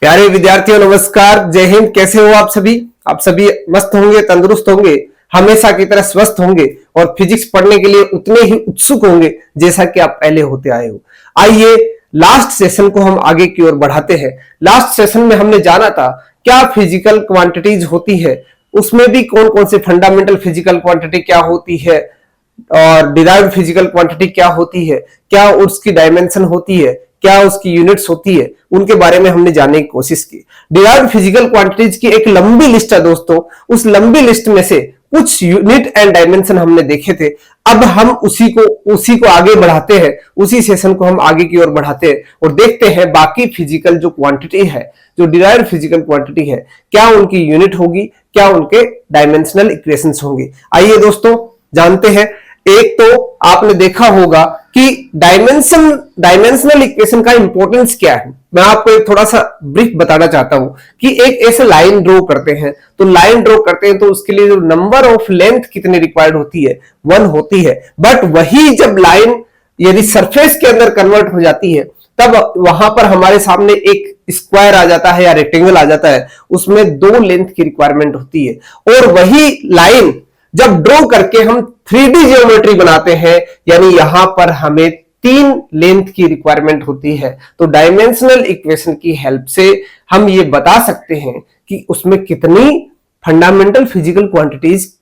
प्यारे विद्यार्थियों नमस्कार, जय हिंद। कैसे हो आप सभी? आप सभी मस्त होंगे, तंदुरुस्त होंगे, हमेशा की तरह स्वस्थ होंगे और फिजिक्स पढ़ने के लिए उतने ही उत्सुक होंगे जैसा कि आप पहले होते आए हो। आइए लास्ट सेशन को हम आगे की ओर बढ़ाते हैं। लास्ट सेशन में हमने जाना था क्या फिजिकल क्वांटिटीज होती है, उसमें भी कौन कौन से फंडामेंटल फिजिकल क्वांटिटी क्या होती है और डिराइव्ड फिजिकल क्वांटिटी क्या होती है, क्या उसकी डायमेंशन होती है, क्या उसकी यूनिट्स होती है, उनके बारे में हमने जानने की कोशिश की। डिराइव्ड फिजिकल क्वांटिटीज की एक लंबी लिस्ट है दोस्तों। उस लंबी लिस्ट में से कुछ यूनिट एंड डायमेंशन हमने देखे थे। अब हम उसी को आगे बढ़ाते हैं, उसी सेशन को हम आगे की ओर बढ़ाते हैं और देखते हैं बाकी फिजिकल जो क्वांटिटी है, जो डिराइव्ड फिजिकल क्वांटिटी है, क्या उनकी यूनिट होगी, क्या उनके डायमेंशनल इक्वेशंस होंगे। आइए दोस्तों जानते हैं। एक तो आपने देखा होगा कि डायमेंशनल इक्वेशन का इंपॉर्टेंस क्या है। मैं आपको एक थोड़ा सा ब्रीफ बताना चाहता हूं कि एक ऐसे लाइन ड्रॉ करते हैं, तो लाइन ड्रॉ करते हैं तो उसके लिए जो नंबर ऑफ लेंथ कितनी रिक्वायर्ड होती है, 1 होती है। बट वही जब लाइन यदि सरफेस के अंदर कन्वर्ट हो जाती है तब वहां पर हमारे सामने एक स्क्वायर आ जाता है या रेक्टेंगल आ जाता है, उसमें 2 लेंथ की रिक्वायरमेंट होती है। और वही लाइन जब ड्रॉ करके हम 3D ज्योमेट्री बनाते हैं, यानी यहां पर हमें 3 लेंथ की रिक्वायरमेंट होती है, तो डायमेंशनल इक्वेशन की हेल्प से हम ये बता सकते हैं कि उसमें कितनी फंडामेंटल फिजिकल क्वांटिटीज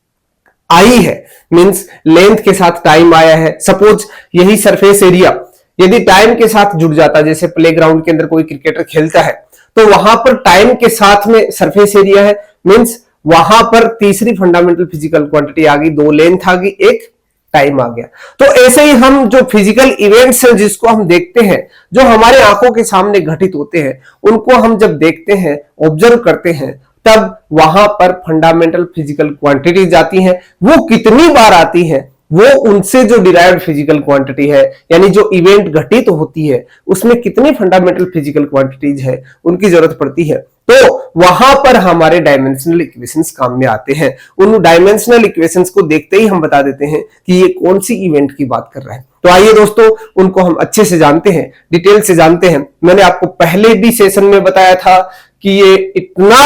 आई है। मींस लेंथ के साथ टाइम आया है। सपोज यही सरफेस एरिया यदि टाइम के साथ जुड़ जाता, जैसे प्लेग्राउंड के अंदर कोई क्रिकेटर खेलता है तो वहां पर टाइम के साथ में सरफेस एरिया है, मींस वहां पर तीसरी फंडामेंटल फिजिकल क्वांटिटी आ गई, 2 लेंथ आ गई, एक टाइम आ गया। तो ऐसे ही हम जो फिजिकल इवेंट्स हैं जिसको हम देखते हैं, जो हमारे आंखों के सामने घटित होते हैं, उनको हम जब देखते हैं, ऑब्जर्व करते हैं, तब वहां पर फंडामेंटल फिजिकल क्वांटिटीज आती हैं। वो कितनी बार आती है, वो उनसे जो डिराइव्ड फिजिकल क्वांटिटी है, यानी जो इवेंट घटित होती है उसमें कितनी फंडामेंटल फिजिकल क्वांटिटीज है, उनकी जरूरत पड़ती है। तो वहां पर हमारे डायमेंशनल इक्वेशंस काम में आते हैं। उन डायमेंशनल इक्वेशंस को देखते ही हम बता देते हैं कि ये कौन सी इवेंट की बात कर रहा है। तो आइए दोस्तों उनको हम अच्छे से जानते हैं, डिटेल से जानते हैं। मैंने आपको पहले भी सेशन में बताया था कि ये इतना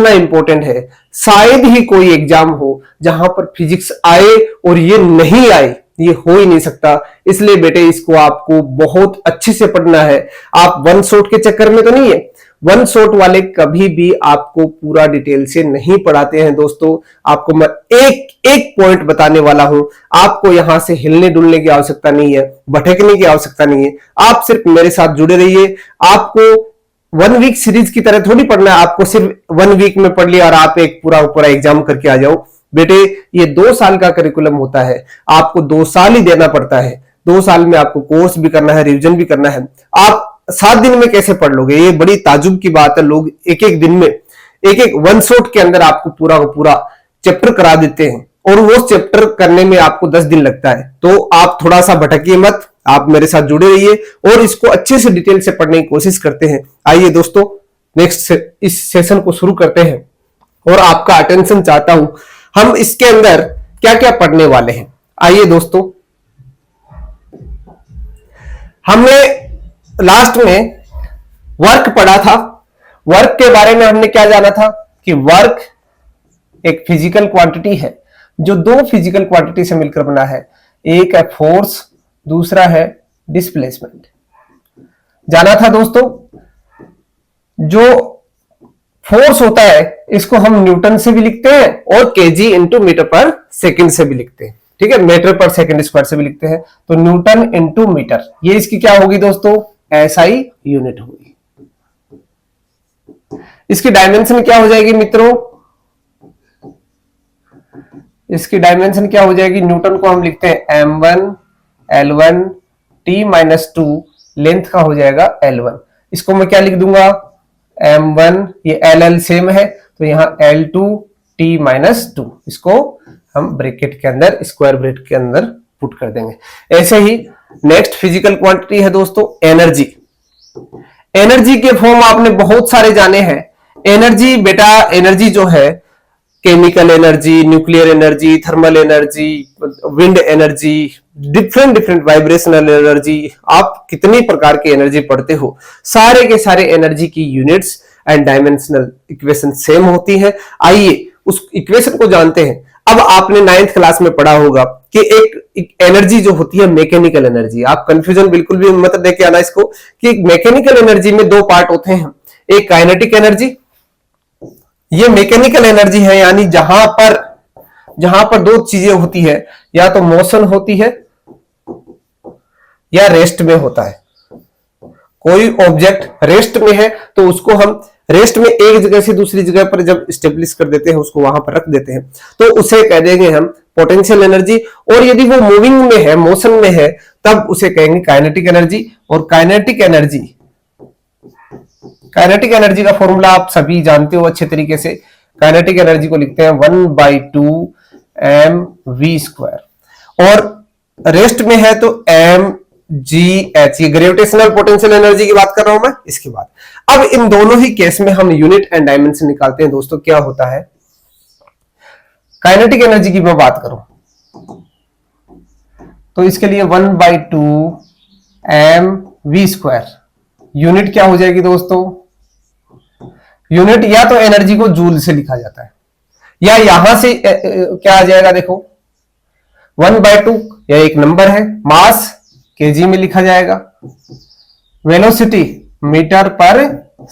इंपॉर्टेंट है, शायद ही कोई एग्जाम हो जहां पर फिजिक्स आए और ये नहीं आए, ये हो ही नहीं सकता। इसलिए बेटे इसको आपको बहुत अच्छे से पढ़ना है। आप वन शॉट के चक्कर में तो नहीं है। वन शॉट वाले कभी भी आपको पूरा डिटेल से नहीं पढ़ाते हैं दोस्तों। आपको मैं एक एक पॉइंट बताने वाला हूं। आपको यहां से हिलने डुलने की आवश्यकता नहीं है, भटकने की आवश्यकता नहीं है। आप सिर्फ मेरे साथ जुड़े रहिए। आपको 1 वीक सीरीज की तरह थोड़ी पढ़ना है, आपको सिर्फ 1 वीक में पढ़ लिया और आप एक पूरा एग्जाम करके आ जाओ। बेटे ये 2 साल का करिकुलम होता है, आपको 2 साल ही देना पड़ता है। 2 साल में आपको कोर्स भी करना है, रिवीजन भी करना है। आप 7 दिन में कैसे पढ़ लोगे? ये बड़ी ताजुब की बात है। लोग एक एक दिन में एक वन शॉट के अंदर आपको पूरा चैप्टर करा देते हैं और वो चैप्टर करने में आपको 10 दिन लगता है। तो आप थोड़ा सा भटकिए मत, आप मेरे साथ जुड़े रहिए और इसको अच्छे से डिटेल से पढ़ने की कोशिश करते हैं। आइए दोस्तों नेक्स्ट इस सेशन को शुरू करते हैं और आपका अटेंशन चाहता हूं। हम इसके अंदर क्या क्या पढ़ने वाले हैं, आइए दोस्तों। हमने लास्ट में वर्क पढ़ा था। वर्क के बारे में हमने क्या जाना था कि वर्क एक फिजिकल क्वांटिटी है जो 2 फिजिकल क्वांटिटी से मिलकर बना है। एक है फोर्स, दूसरा है डिस्प्लेसमेंट। जाना था दोस्तों। जो फोर्स होता है इसको हम न्यूटन से भी लिखते हैं और केजी इंटू मीटर पर सेकंड से भी लिखते हैं। ठीक है, मीटर पर सेकंड स्क्वायर से भी लिखते हैं। तो न्यूटन इंटू मीटर, ये इसकी क्या होगी दोस्तों? एसआई यूनिट होगी। इसकी डायमेंशन क्या हो जाएगी मित्रों? इसकी डायमेंशन क्या हो जाएगी? न्यूटन को हम लिखते हैं m1 l1 t-2, लेंथ का हो जाएगा l1। इसको मैं क्या लिख दूंगा? m1, ये ll सेम है तो यहां l2 t-2, इसको हम ब्रैकेट के अंदर, स्क्वायर ब्रैकेट के अंदर पुट कर देंगे। ऐसे ही नेक्स्ट फिजिकल क्वांटिटी है दोस्तों एनर्जी। एनर्जी के फॉर्म आपने बहुत सारे जाने हैं। एनर्जी बेटा, एनर्जी जो है chemical energy, nuclear energy, thermal energy, wind energy, different different vibrational energy, आप कितनी प्रकार की एनर्जी पढ़ते हो, सारे के सारे एनर्जी की units and dimensional equation same होती है। आइए उस इक्वेशन को जानते हैं। अब आपने 9th क्लास में पढ़ा होगा कि एक एनर्जी जो होती है मैकेनिकल एनर्जी, आप कंफ्यूजन बिल्कुल भी मत लेके आना इसको, कि मैकेनिकल एनर्जी में दो पार्ट होते हैं, एक काइनेटिक एनर्जी, ये मैकेनिकल एनर्जी है, यानी जहां पर दो चीजें होती है, या तो मोशन होती है या रेस्ट में होता है। कोई ऑब्जेक्ट रेस्ट में है तो उसको हम रेस्ट में एक जगह से दूसरी जगह पर जब स्टेब्लिश कर देते हैं, उसको वहां पर रख देते हैं, तो उसे कह देंगे हम पोटेंशियल एनर्जी। और यदि वो मूविंग में है, मोशन में है, तब उसे कहेंगे काइनेटिक एनर्जी। और काइनेटिक एनर्जी का फॉर्मूला आप सभी जानते हो अच्छे तरीके से। काइनेटिक एनर्जी को लिखते हैं 1/2 mv², और रेस्ट में है तो mgh, ये ग्रेविटेशनल पोटेंशियल एनर्जी की बात कर रहा हूं मैं। इसके बाद अब इन दोनों ही केस में हम यूनिट एंड डायमेंशन निकालते हैं दोस्तों। क्या होता है, काइनेटिक एनर्जी की मैं बात करूं तो इसके लिए 1/2 mv², यूनिट क्या हो जाएगी दोस्तों, यूनिट या तो एनर्जी को जूल से लिखा जाता है, या यहां से क्या आ जाएगा, देखो 1/2 यह एक नंबर है, मास केजी में लिखा जाएगा, वेलोसिटी मीटर पर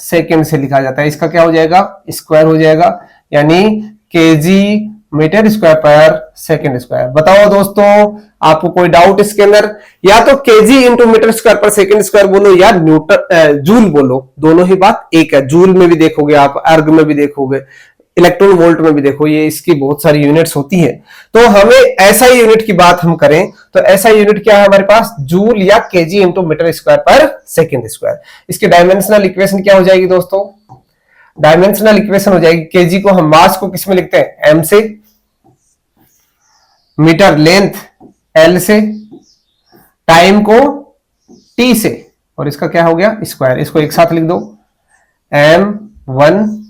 सेकंड से लिखा जाता है, इसका क्या हो जाएगा, स्क्वायर हो जाएगा, यानी केजी मीटर स्क्वायर पर सेकंड स्क्वायर। बताओ दोस्तों, आपको कोई डाउट इसके अंदर? या तो केजी इंटू मीटर स्क्वायर पर सेकंड स्क्वायर बोलो, या न्यूटन जूल बोलो, दोनों ही बात एक है। जूल में भी देखोगे आप, अर्ग में भी देखोगे, इलेक्ट्रॉन वोल्ट में भी देखो, ये इसकी बहुत सारी यूनिट्स होती हैं। तो हमें ऐसा ही यूनिट की बात हम करें तो ऐसा यूनिट क्या है हमारे पास, जूल या केजी इंटू मीटर स्क्वायर पर सेकंड स्क्वायर। इसकी डायमेंशनल इक्वेशन क्या हो जाएगी दोस्तों, डायमेंशनल इक्वेशन हो जाएगी, केजी को हम मास को किस में लिखते हैं, एम से, मीटर लेंथ एल से, टाइम को टी से, और इसका क्या हो गया, स्क्वायर। इसको एक साथ लिख दो, m1,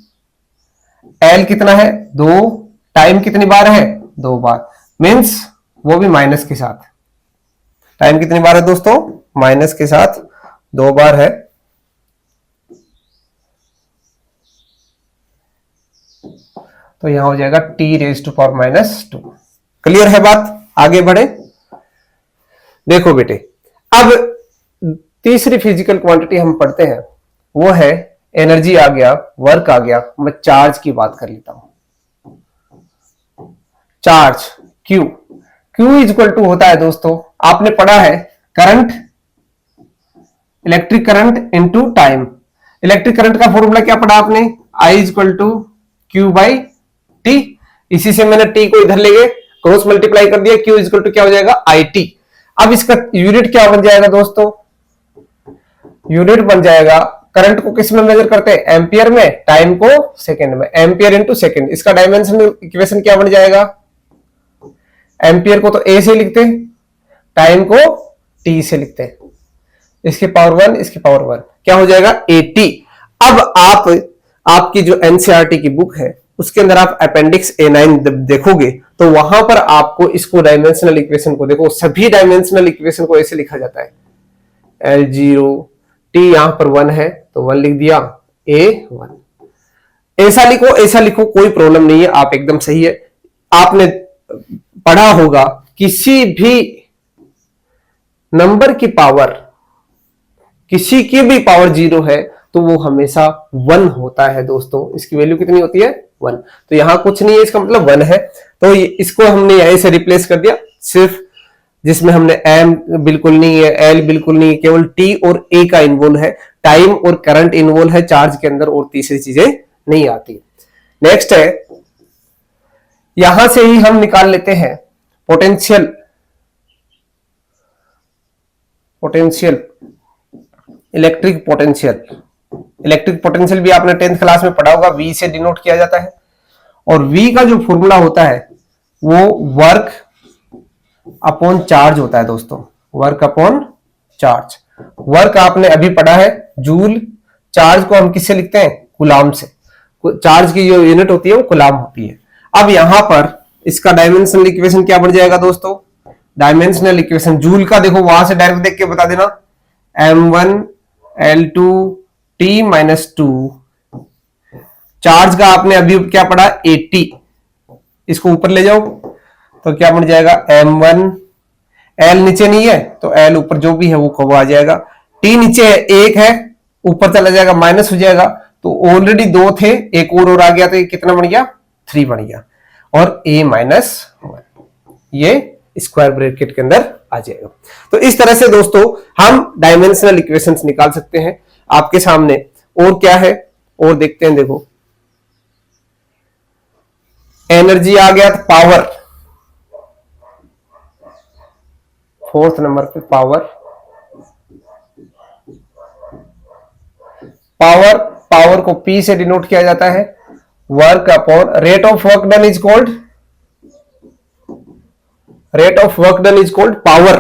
एल कितना है 2, टाइम कितनी बार है 2 बार, मीन्स वो भी माइनस के साथ। टाइम कितनी बार है दोस्तों, माइनस के साथ 2 बार है। तो यहां हो जाएगा t⁻⁻²। क्लियर है बात, आगे बढ़े। देखो बेटे, अब तीसरी फिजिकल क्वांटिटी हम पढ़ते हैं, वो है एनर्जी आ गया, वर्क आ गया, मैं चार्ज की बात कर लेता हूं। चार्ज Q इक्वल टू होता है दोस्तों, आपने पढ़ा है current, electric current into time. Electric current का फॉर्मूला क्या पढ़ा आपने, I इक्वल टू Q/T। इसी से मैंने T को इधर ले गए, क्रॉस मल्टीप्लाई कर दिया, Q इक्वल टू क्या हो जाएगा, IT। अब इसका यूनिट क्या बन जाएगा दोस्तों, यूनिट बन जाएगा, करंट को किस में मेजर करते हैं, एम्पियर में, टाइम को सेकंड में, एम्पियर इनटू सेकंड। इसका डायमेंशनल इक्वेशन क्या बन जाएगा, एम्पियर को तो ए से लिखते हैं, टाइम को टी से लिखते हैं, इसकी पावर 1, इसकी पावर 1, क्या हो जाएगा 80। अब आपकी जो एनसीईआरटी की बुक है उसके अंदर आप अपेंडिक्स A9 देखोगे तो वहां पर आपको इसको डायमेंशनल इक्वेशन को देखो, सभी डायमेंशनल इक्वेशन को ऐसे लिखा जाता है, L0, T यहां पर 1 है तो 1 लिख दिया, A1। ऐसा लिखो, कोई प्रॉब्लम नहीं है, आप एकदम सही है। आपने पढ़ा होगा किसी भी नंबर की पावर, किसी की भी पावर 0 है तो वो हमेशा 1 होता है दोस्तों। इसकी वैल्यू कितनी होती है, 1। तो यहां कुछ नहीं है, इसका मतलब 1 है, तो इसको हमने यहीं से रिप्लेस कर दिया, सिर्फ जिसमें हमने m बिल्कुल नहीं है, l बिल्कुल नहीं है, केवल t और a का इन्वॉल्व है, टाइम और करंट इन्वॉल्व है चार्ज के अंदर, और तीसरी चीजें नहीं आती। नेक्स्ट है, यहां से ही हम निकाल लेते हैं पोटेंशियल इलेक्ट्रिक पोटेंशियल भी आपने 10th क्लास में पढ़ा होगा, V से डिनोट किया जाता है, और V का जो फॉर्मूला होता है वो वर्क अपॉन चार्ज होता है दोस्तों, वर्क अपॉन चार्ज। वर्क आपने अभी पढ़ा है जूल, चार्ज को हम किससे लिखते हैं, कूलाम से, चार्ज की जो यूनिट होती है वो कूलाम होती है। अब यहां पर इसका डायमेंशनल इक्वेशन क्या बन जाएगा दोस्तों, डायमेंशनल इक्वेशन जूल का देखो वहां से डायरेक्ट देख के बता देना, m1l2t-2। चार्ज का आपने अभी क्या पढ़ा, 80, इसको ऊपर ले जाओ तो क्या बन जाएगा, m1, l नीचे नहीं है तो l ऊपर जो भी है वो आ जाएगा, t नीचे है 1 है, ऊपर चला जाएगा माइनस हो जाएगा, तो ऑलरेडी 2 थे, एक और आ गया तो ये कितना बन गया, 3 बन गया, और a माइनस ये स्क्वायर ब्रैकेट के अंदर आ जाएगा। तो इस तरह से दोस्तों हम डायमेंशनल इक्वेशंस निकाल सकते हैं आपके सामने। और क्या है और देखते हैं, देखो एनर्जी आ गया, पावर, 4th नंबर पे पावर, पावर को P से डिनोट किया जाता है, work upon rate of work done is called, rate of work done is called power.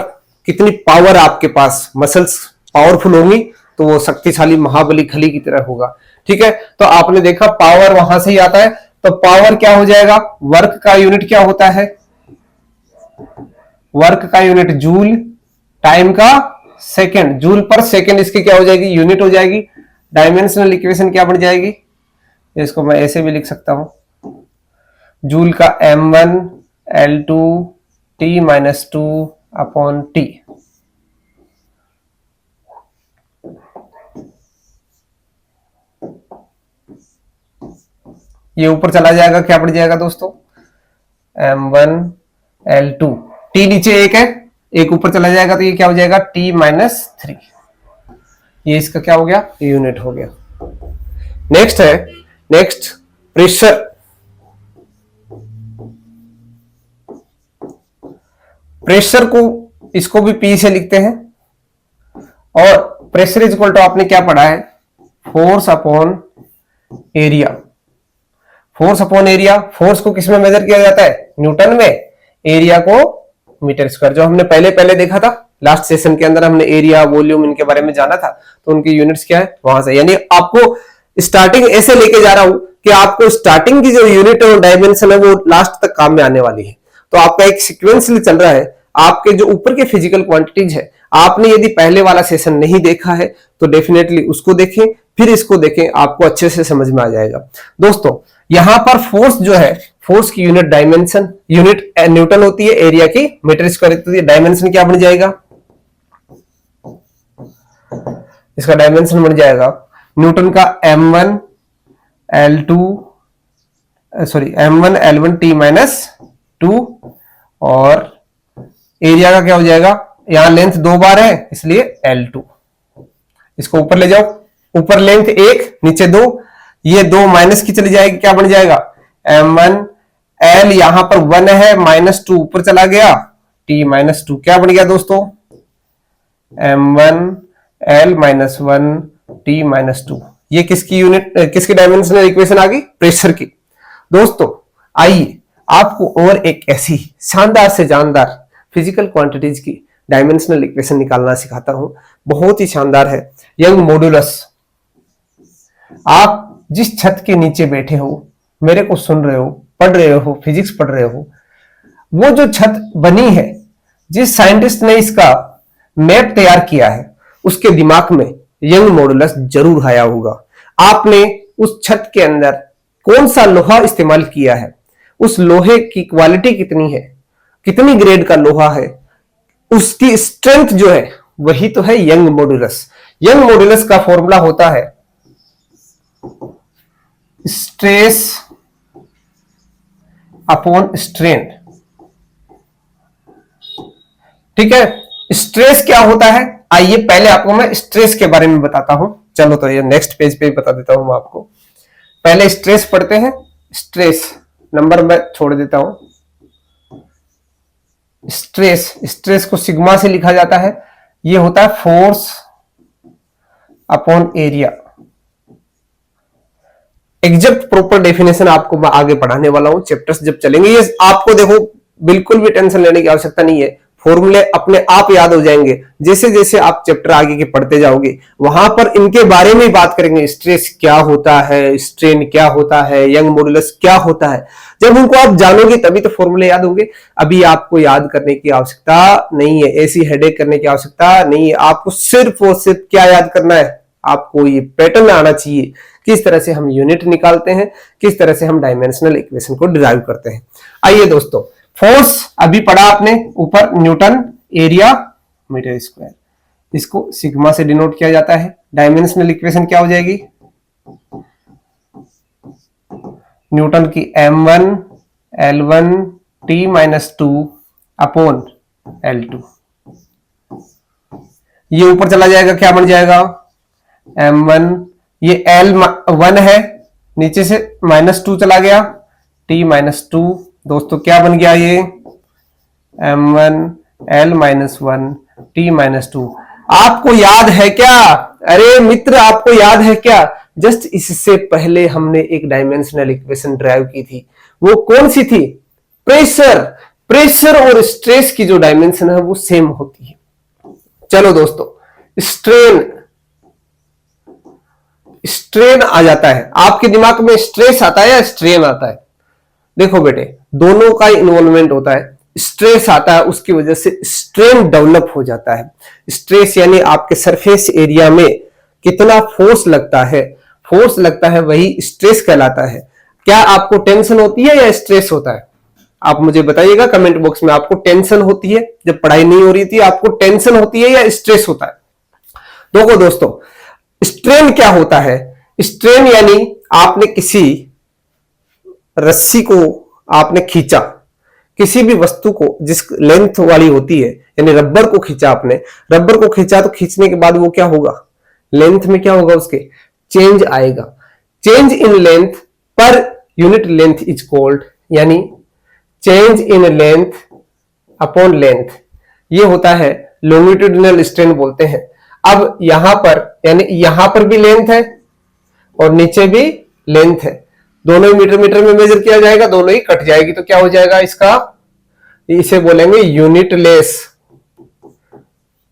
कितनी पावर आपके पास, मसल्स पावरफुल होंगी तो वो शक्तिशाली महाबली खली की तरह होगा। ठीक है, तो आपने देखा पावर वहां से ही आता है, तो पावर क्या हो जाएगा, वर्क का यूनिट क्या होता है, वर्क का यूनिट जूल, टाइम का सेकंड, जूल पर सेकंड इसकी क्या हो जाएगी, यूनिट हो जाएगी। डायमेंशनल इक्वेशन क्या बन जाएगी, इसको मैं ऐसे भी लिख सकता हूं, जूल का m1l2t-2/t। ये ऊपर चला जाएगा, क्या बढ़ जाएगा दोस्तों, m1l2, t नीचे 1 है, एक ऊपर चला जाएगा तो ये क्या हो जाएगा, t-3। ये इसका क्या हो गया, यूनिट हो गया। नेक्स्ट है, नेक्स्ट प्रेशर। प्रेशर को इसको भी P से लिखते हैं, और प्रेशर इज इक्वल टू आपने क्या पढ़ा है, force upon area. Force upon area, force को किसमें मेजर किया जाता है, न्यूटन में, एरिया को मीटर स्क्वायर, जो हमने पहले देखा था लास्ट सेशन के अंदर, हमने एरिया वॉल्यूम इनके बारे में जाना था, तो उनकी यूनिट्स क्या है वहां से। यानी आपको स्टार्टिंग ऐसे लेके जा रहा हूं कि आपको स्टार्टिंग की जो यूनिट और डायमेंशन है वो लास्ट तक काम में आने वाली है। तो आपका एक सिक्वेंसली चल रहा है, आपके जो ऊपर के फिजिकल क्वांटिटीज है, आपने यदि पहले वाला सेशन नहीं देखा है तो डेफिनेटली उसको देखें, फिर इसको देखें, आपको अच्छे से समझ में आ जाएगा। दोस्तों यहां पर फोर्स जो है, फोर्स की यूनिट डायमेंशन, यूनिट न्यूटन होती है, एरिया की मीटर स्क्वायर होती है, डायमेंशन क्या बन जाएगा, इसका डायमेंशन बन जाएगा न्यूटन का m1l1t-2, और एरिया का क्या हो जाएगा, यहां लेंथ 2 बार है इसलिए l2। इसको ऊपर ले जाओ, ऊपर लेंथ 1 नीचे 2, ये 2 माइनस की चली जाएगी, क्या बन जाएगा m1l, यहां पर 1 है, -2 ऊपर चला गया, t-2 क्या बन गया दोस्तों, m1l-1t-2। ये किसकी यूनिट, किसकी डायमेंशनल इक्वेशन आ गई, प्रेशर की। दोस्तों आइए आपको और एक ऐसी शानदार से जानदार फिजिकल क्वांटिटीज की डायमेंशनल इक्वेशन निकालना सिखाता हूं, बहुत ही शानदार है, यंग मॉडुलस। आप जिस छत के नीचे बैठे हो, मेरे को सुन रहे हो, पढ़ रहे हो, फिजिक्स पढ़ रहे हो, वो जो छत बनी है, जिस साइंटिस्ट ने इसका मैप तैयार किया है, उसके दिमाग में यंग मॉडुलस जरूर आया होगा। आपने उस छत के अंदर कौन सा लोहा इस्तेमाल किया है, उस लोहे की क्वालिटी कितनी है, कितनी ग्रेड का लोहा है, उसकी स्ट्रेंथ जो है वही तो है यंग मॉडुलस। यंग मॉडुलस का फॉर्मूला होता है स्ट्रेस अपॉन स्ट्रेन। ठीक है, स्ट्रेस क्या होता है, आइए पहले आपको मैं स्ट्रेस के बारे में बताता हूं। चलो तो ये नेक्स्ट पेज पे बता देता हूं मैं आपको, पहले स्ट्रेस पढ़ते हैं। स्ट्रेस नंबर मैं छोड़ देता हूं। स्ट्रेस को सिग्मा से लिखा जाता है, ये होता है force upon area. Exact proper definition आपको मैं आगे पढ़ाने वाला हूं, चैप्टर्स जब चलेंगे। ये आपको देखो बिल्कुल भी टेंशन लेने की आवश्यकता नहीं है, फॉर्मूले अपने आप याद हो जाएंगे। जैसे जैसे आप चैप्टर आगे के पढ़ते जाओगे वहां पर इनके बारे में बात करेंगे। स्ट्रेस क्या होता है, स्ट्रेन क्या होता है, यंग मॉडुलस क्या होता है। जब उनको आप जानोगे तभी तो फॉर्मूले याद होंगे। अभी आपको याद करने की आवश्यकता नहीं है, ऐसी हेडेक करने की आवश्यकता नहीं है। आपको सिर्फ और सिर्फ क्या याद करना है, आपको ये पैटर्न आना चाहिए, किस तरह से हम यूनिट निकालते हैं, किस तरह से हम डायमेंशनल इक्वेशन को डिराइव करते हैं। आइए दोस्तों, फोर्स अभी पढ़ा आपने ऊपर, न्यूटन, एरिया, मीटर स्क्वायर, इसको सिग्मा से डिनोट किया जाता है। डायमेंशनल इक्वेशन क्या हो जाएगी, न्यूटन की m1 L1 T-2 upon L2। ये ऊपर चला जाएगा, क्या बन जाएगा, m1, ये L1 है, नीचे से -2 चला गया, T-2, दोस्तों क्या बन गया ये m1 L-1 T-2। आपको याद है क्या, अरे मित्र आपको याद है क्या, जस्ट इससे पहले हमने एक डायमेंशनल इक्वेशन ड्राइव की थी, वो कौन सी थी, प्रेशर। प्रेशर और स्ट्रेस की जो डायमेंशन है वो सेम होती है। चलो दोस्तों, स्ट्रेन आ जाता है, आपके दिमाग में स्ट्रेस आता है या स्ट्रेन आता है। देखो बेटे, दोनों का इन्वॉल्वमेंट होता है। स्ट्रेस आता है, उसकी वजह से स्ट्रेन डेवलप हो जाता है। स्ट्रेस यानी आपके सरफेस एरिया में कितना फोर्स लगता है, फोर्स लगता है वही स्ट्रेस कहलाता है। क्या आपको टेंशन होती है या स्ट्रेस होता है, आप मुझे बताइएगा कमेंट बॉक्स में। आपको टेंशन होती है, जब पढ़ाई नहीं हो रही थी आपको टेंशन होती है या स्ट्रेस होता है। देखो दोस्तों, स्ट्रेन क्या होता है, स्ट्रेन यानी आपने किसी रस्सी को आपने खींचा, किसी भी वस्तु को जिस लेंथ वाली होती है, यानी रबर को खींचा आपने, रबर को खींचा तो खींचने के बाद वो क्या होगा, लेंथ में क्या होगा, उसके चेंज आएगा। Change in length per unit length is called, यानी change in length upon length, ये होता है लॉन्गिट्यूडिनल स्ट्रेन बोलते हैं। अब यहां पर यानी यहां पर भी लेंथ है और नीचे भी लेंथ है, दोनों ही मीटर मीटर में मेजर किया जाएगा, दोनों ही कट जाएगी तो क्या हो जाएगा इसका, इसे बोलेंगे यूनिट लेस।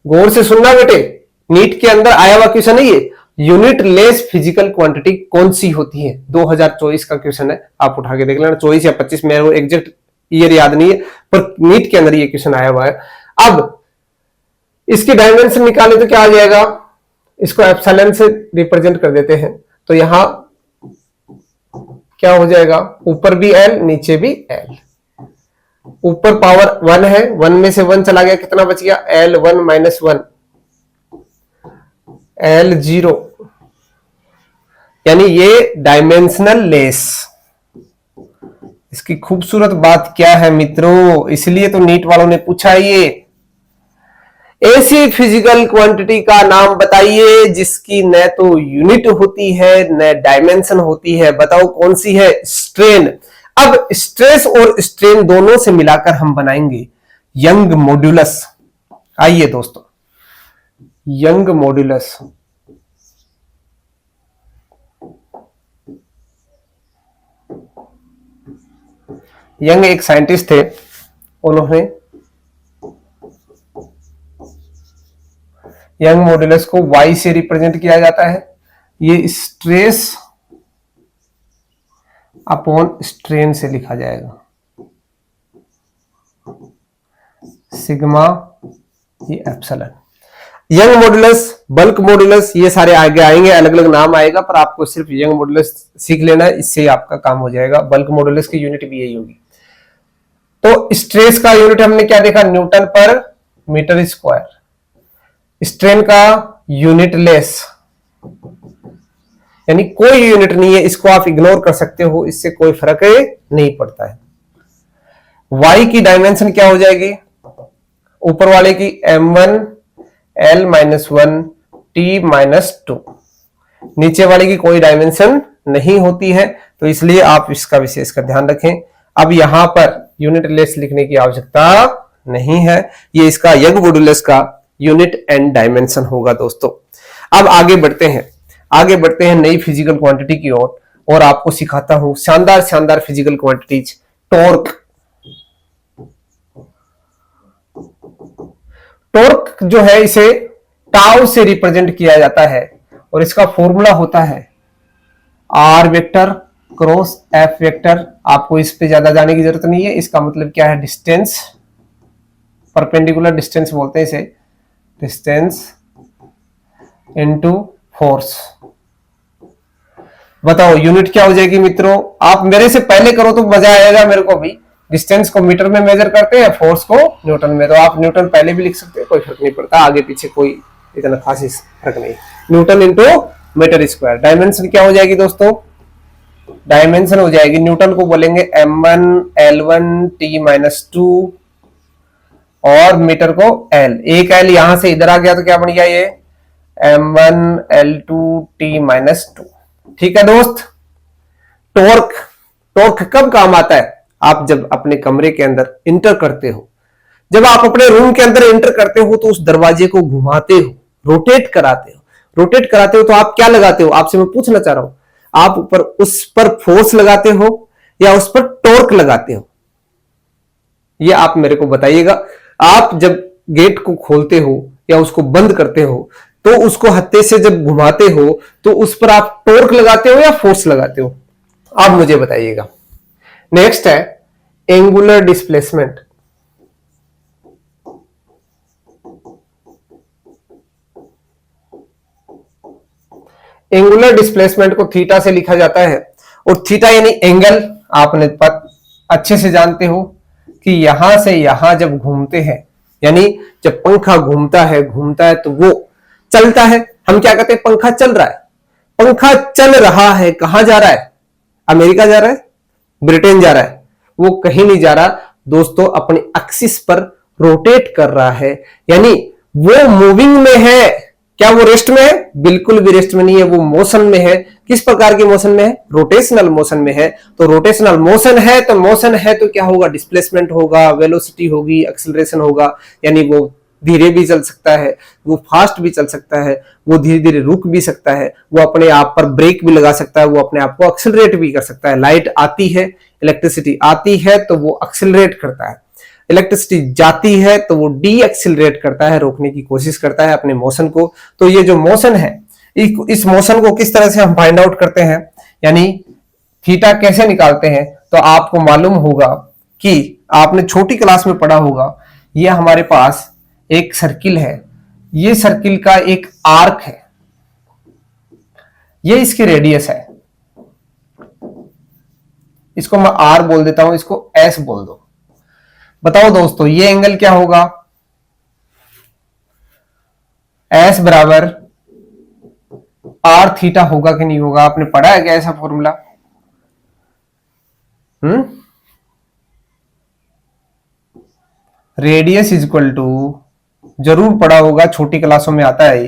गौर से सुनना बेटे, नीट के अंदर आया हुआ क्वेश्चन है ये, यूनिट लेस फिजिकल क्वांटिटी कौन सी होती है। 2024 का क्वेश्चन है, आप उठा के देख लेना, 24 या 25, मेरे को एग्जैक्ट ईयर याद नहीं है, पर नीट के अंदर ये क्वेश्चन आया हुआ है। अब इसकी डायमेंशन निकाले तो क्या आ जाएगा, इसको एप्सिलॉन से रिप्रेजेंट कर देते हैं, तो यहां क्या हो जाएगा, ऊपर भी L नीचे भी L, ऊपर पावर 1 है, 1 में से 1 चला गया, कितना बच गया, L1 - 1 L0, यानी ये डायमेंशनल लेस। इसकी खूबसूरत बात क्या है मित्रों, इसलिए तो नीट वालों ने पूछा ये, ऐसी फिजिकल क्वांटिटी का नाम बताइए जिसकी न तो यूनिट होती है न डायमेंशन होती है, बताओ कौन सी है, स्ट्रेन। अब स्ट्रेस और स्ट्रेन दोनों से मिलाकर हम बनाएंगे यंग मॉड्यूलस। आइए दोस्तों, यंग मॉड्यूलस, यंग एक साइंटिस्ट थे, उन्होंने यंग मॉड्यूलस को Y से रिप्रेजेंट किया जाता है, ये स्ट्रेस अपॉन स्ट्रेन से लिखा जाएगा, सिग्मा, ये epsilon. Young modulus, bulk modulus, ये सारे आगे आएंगे, अलग अलग नाम आएगा, पर आपको सिर्फ यंग मॉड्यूलस सीख लेना है, इससे आपका काम हो जाएगा। बल्क मॉड्यूलस की यूनिट भी यही होगी। तो स्ट्रेस का यूनिट हमने क्या देखा, न्यूटन पर मीटर स्क्वायर। स्ट्रेन का यूनिट लेस, यानी कोई यूनिट नहीं है, इसको आप इग्नोर कर सकते हो, इससे कोई फर्क नहीं पड़ता है। Y की डायमेंशन क्या हो जाएगी, ऊपर वाले की m1 L-1 T-2, नीचे वाले की कोई डायमेंशन नहीं होती है, तो इसलिए आप इसका विशेष का ध्यान रखें। अब यहां पर यूनिट लेस लिखने की आवश्यकता नहीं है, ये इसका यंग मॉड्यूलस का यूनिट एंड डायमेंशन होगा दोस्तों। अब आगे बढ़ते हैं नई फिजिकल क्वांटिटी की ओर, और आपको सिखाता हूं शानदार शानदार फिजिकल क्वांटिटीज। टॉर्क, टॉर्क जो है इसे टाउ से रिप्रेजेंट किया जाता है और इसका फॉर्मूला होता है R vector cross F vector. आपको इस पे ज्यादा जाने की जरूरत नहीं है। इसका मतलब क्या है, डिस्टेंस, परपेंडिकुलर डिस्टेंस बोलते हैं इसे, डिस्टेंस इनटू फोर्स। बताओ यूनिट क्या हो जाएगी मित्रों? आप मेरे से पहले करो तो मजा आएगा मेरे को भी। डिस्टेंस को मीटर में मेजर करते हैं, फोर्स को न्यूटन में। तो आप न्यूटन पहले भी लिख सकते हैं, कोई फर्क नहीं पड़ता, आगे पीछे कोई इतना खास फर्क नहीं। Newton into metre square. Dimension क्या हो जाएगी दोस्तों? डायमेंशन हो जाएगी, न्यूटन को बोलेंगे m1 l1 t-2 और मीटर को l। एक l यहां से इधर आ गया तो क्या बन गया ये m1 l2 t-2। ठीक है दोस्त। टॉर्क, टॉर्क कब काम आता है? आप जब अपने कमरे के अंदर इंटर करते हो, जब आप अपने रूम के अंदर इंटर करते हो तो उस दरवाजे को घुमाते हो, रोटेट कराते हो। रोटेट कराते हो तो आप क्या लगाते हो? आपसे मैं पूछना चाह रहा हूं, आप ऊपर उस पर फोर्स लगाते हो या उस पर टॉर्क लगाते हो? ये आप मेरे को बताइएगा। आप जब गेट को खोलते हो या उसको बंद करते हो तो उसको हत्थे से जब घुमाते हो तो उस पर आप टॉर्क लगाते हो या फोर्स लगाते हो? आप मुझे बताइएगा। नेक्स्ट है एंगुलर डिस्प्लेसमेंट। एंगुलर डिस्प्लेसमेंट को थीटा से लिखा जाता है और थीटा यानी एंगल। आपने अच्छे से जानते हो कि यहां से यहां जब घूमते हैं, यानी जब पंखा घूमता है तो वो चलता है। हम क्या कहते हैं? पंखा चल रहा है। पंखा चल रहा है, कहां जा रहा है? अमेरिका जा रहा है, ब्रिटेन जा रहा है? वो कहीं नहीं जा रहा दोस्तों, अपने एक्सिस पर रोटेट कर रहा है, यानी वो मूविंग में है। क्या वो रेस्ट में है? बिल्कुल भी रेस्ट में नहीं है, वो मोशन में है। किस प्रकार की मोशन में है? रोटेशनल मोशन में है। तो रोटेशनल मोशन है तो मोशन है तो क्या होगा? डिस्प्लेसमेंट होगा, वेलोसिटी होगी, एक्सेलरेशन होगा। यानी वो धीरे भी चल सकता है, वो फास्ट भी चल सकता है, वो धीरे धीरे रुक भी सकता है, वो अपने आप पर ब्रेक भी लगा सकता है, वो अपने आप को एक्सेलरेट भी कर सकता है। लाइट आती है, इलेक्ट्रिसिटी आती है तो वो एक्सेलरेट करता है, इलेक्ट्रिसिटी जाती है तो वो डी एक्सेलरेट करता है, रोकने की कोशिश करता है अपने मोशन को। तो ये जो मोशन है, इस मोशन को किस तरह से हम फाइंड आउट करते हैं, यानी थीटा कैसे निकालते हैं? तो आपको मालूम होगा कि आपने छोटी क्लास में पढ़ा होगा, ये हमारे पास एक सर्किल है, ये सर्किल का एक आर्क है, ये इसकी रेडियस है। इसको मैं आर बोल देता हूं, इसको एस बोल दो। बताओ दोस्तों ये एंगल क्या होगा? एस बराबर आर थीटा होगा कि नहीं होगा? आपने पढ़ा है क्या ऐसा formula? Radius is equal to, जरूर पढ़ा होगा, छोटी क्लासों में आता है।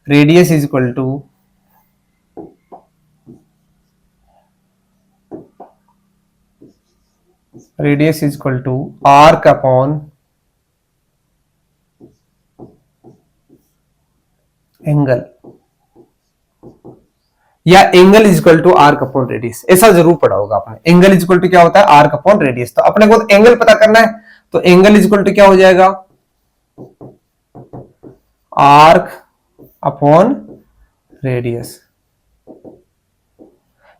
Radius is equal to arc upon angle, या angle is equal to arc upon radius. ऐसा जरूर पढ़ा होगा आपने। एंगल इज इक्वल टू क्या होता है? Arc upon radius. तो अपने को एंगल पता करना है, तो एंगल इज इक्वल टू क्या हो जाएगा? Arc upon radius.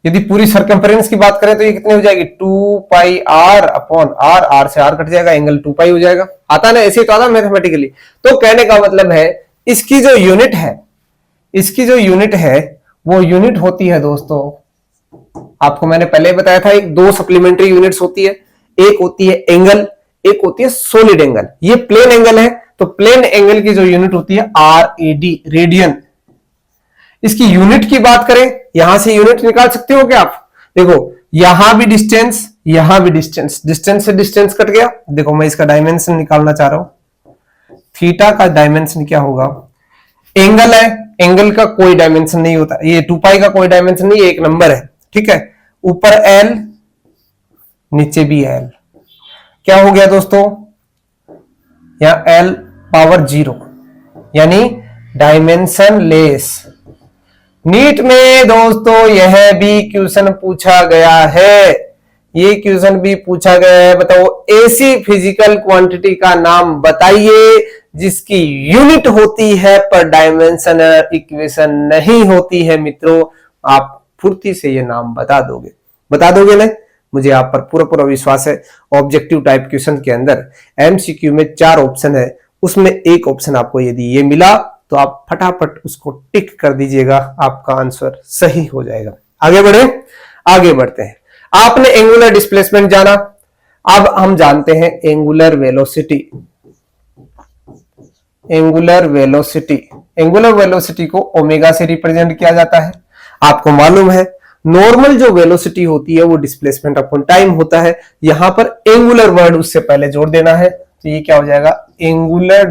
यदि पूरी सर्कम्फ्रेंस की बात करें तो ये कितनी हो जाएगी? 2 पाई आर अपॉन आर, आर से आर कट जाएगा, एंगल 2 पाई हो जाएगा। आता ना, ऐसे तो आता मैथमेटिकली। तो कहने का मतलब है इसकी जो यूनिट है, इसकी जो यूनिट है वो यूनिट होती है दोस्तों, आपको मैंने पहले बताया था, एक दो सप्लीमेंट्री यूनिट्स होती है। एक होती है एंगल, एक होती है सॉलिड एंगल। ये प्लेन एंगल है तो प्लेन एंगल की जो यूनिट होती है RAD, रेडियन। इसकी यूनिट की बात करें, यहां से यूनिट निकाल सकते हो क्या आप? देखो यहां भी डिस्टेंस, यहां भी डिस्टेंस, डिस्टेंस से डिस्टेंस कट गया। देखो मैं इसका डायमेंशन निकालना चाह रहा हूं, थीटा का डायमेंशन क्या होगा? एंगल है, एंगल का कोई डायमेंशन नहीं होता, ये 2 पाई का कोई डायमेंशन नहीं, एक नंबर है, ठीक है। ऊपर L, नीचे भी L। क्या हो गया दोस्तों? यहां L पावर 0, यानी डायमेंशन लेस। नीट में दोस्तों यह भी क्वेश्चन पूछा गया है, ये क्वेश्चन भी पूछा गया है। बताओ ऐसी फिजिकल क्वांटिटी का नाम बताइए जिसकी यूनिट होती है पर डायमेंशनल इक्वेशन नहीं होती है मित्रों। आप फुर्ती से ये नाम बता दोगे ना? मुझे आप पर पूरा पूरा विश्वास है। ऑब्जेक्टिव टाइप क्वेश्चन के अंदर एमसीक्यू में 4 ऑप्शन है, उसमें एक ऑप्शन आपको यदि ये मिला तो आप फटाफट उसको टिक कर दीजिएगा, आपका आंसर सही हो जाएगा। आगे बढ़ते हैं। आपने एंगुलर डिस्प्लेसमेंट जाना, अब हम जानते हैं एंगुलर वेलोसिटी। एंगुलर वेलोसिटी को ओमेगा से रिप्रेजेंट किया जाता है। आपको मालूम है नॉर्मल जो वेलोसिटी होती है वो डिस्प्लेसमेंट अपॉन टाइम होता है। यहां पर एंगुलर वर्ड उससे पहले जोड़ देना है, तो ये क्या हो जाएगा? एंगुलर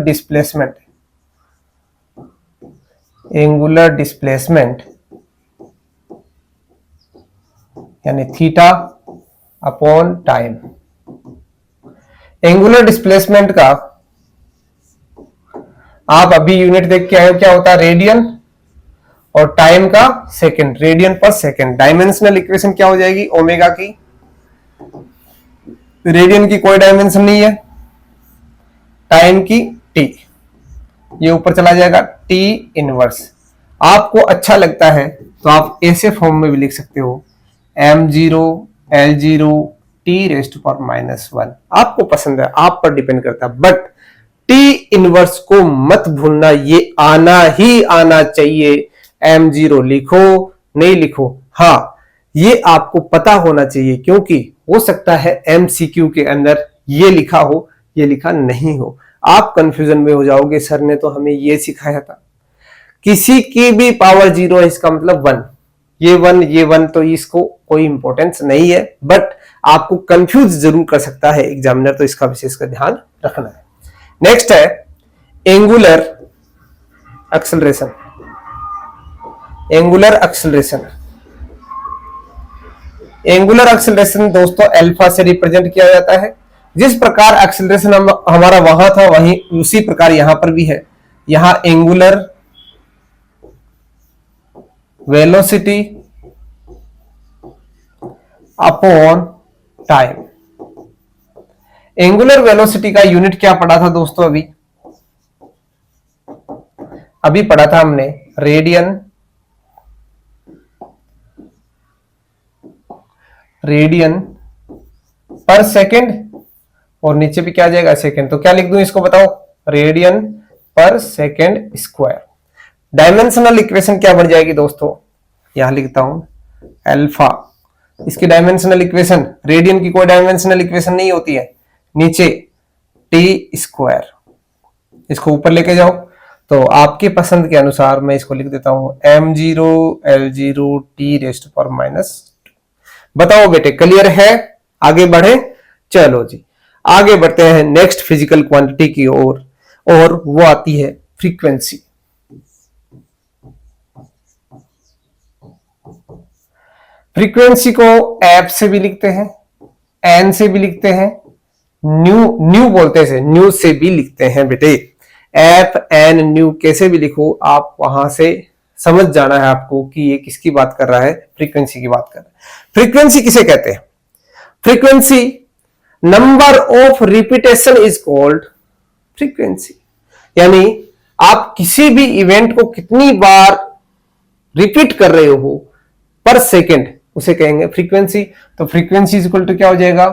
डिस्प्लेसमेंट यानी theta upon time. Angular displacement का आप अभी यूनिट देख के आए हो, क्या होता है? रेडियन, और टाइम का सेकंड, रेडियन पर सेकंड। डायमेंशनल इक्वेशन क्या हो जाएगी? ओमेगा की, रेडियन की कोई डायमेंशन नहीं है, टाइम की टी, ये ऊपर चला जाएगा टी इनवर्स। आपको अच्छा लगता है तो आप ऐसे फॉर्म में भी लिख सकते हो, m0 L0 t⁻⁻1। आपको पसंद है, आप पर डिपेंड करता है, बट टी इनवर्स को मत भूलना, ये आना ही आना चाहिए। m0 लिखो नहीं लिखो, हाँ ये आपको पता होना चाहिए, क्योंकि हो सकता है एमसीक्यू के अंदर ये लिखा हो, ये लिखा नहीं हो, आप कंफ्यूजन में हो जाओगे। सर ने तो हमें ये सिखाया था, किसी की भी पावर 0 है इसका मतलब 1, ये वन, तो इसको कोई इंपॉर्टेंस नहीं है, बट आपको कंफ्यूज जरूर कर सकता है एग्जामिनर, तो इसका विशेष कर ध्यान रखना है। नेक्स्ट है एंगुलर एक्सेलरेशन। एंगुलर एक्सेलरेशन दोस्तों अल्फा से रिप्रेजेंट किया जाता है। जिस प्रकार एक्सेलरेशन हमारा वहां था, वहीं उसी प्रकार यहां पर भी है। यहां angular velocity upon time. Angular velocity का यूनिट क्या पढ़ा था दोस्तों? अभी पढ़ा था हमने रेडियन पर सेकंड, और नीचे भी क्या आ जाएगा? सेकंड। तो क्या लिख दूं इसको, बताओ? रेडियन पर सेकंड स्क्वायर। डायमेंशनल इक्वेशन क्या बन जाएगी दोस्तों? यहां लिखता हूं अल्फा। इसकी डायमेंशनल इक्वेशन, रेडियन की कोई डायमेंशनल इक्वेशन नहीं होती है, नीचे टी स्क्वायर, इसको ऊपर लेके जाओ। तो आपके पसंद के अनुसार मैं इसको लिख देता हूं m0 L0 t⁻²। बताओ बेटे, क्लियर है? आगे बढ़े? चलो जी, आगे बढ़ते हैं नेक्स्ट फिजिकल क्वांटिटी की ओर, और वो आती है फ्रीक्वेंसी। फ्रीक्वेंसी को एफ से भी लिखते हैं, एन से भी लिखते हैं, न्यू बोलते हैं, न्यू से भी लिखते हैं बेटे। एफ एन न्यू कैसे भी लिखो, आप वहां से समझ जाना है आपको कि ये किसकी बात कर रहा है, फ्रीक्वेंसी की बात कर रहा है। फ्रीक्वेंसी किसे कहते हैं? Frequency, number of repetition is called frequency. यानी आप किसी भी इवेंट को कितनी बार रिपीट कर रहे हो पर सेकेंड, उसे कहेंगे फ्रीक्वेंसी। तो फ्रीक्वेंसी इज इक्वल टू क्या हो जाएगा?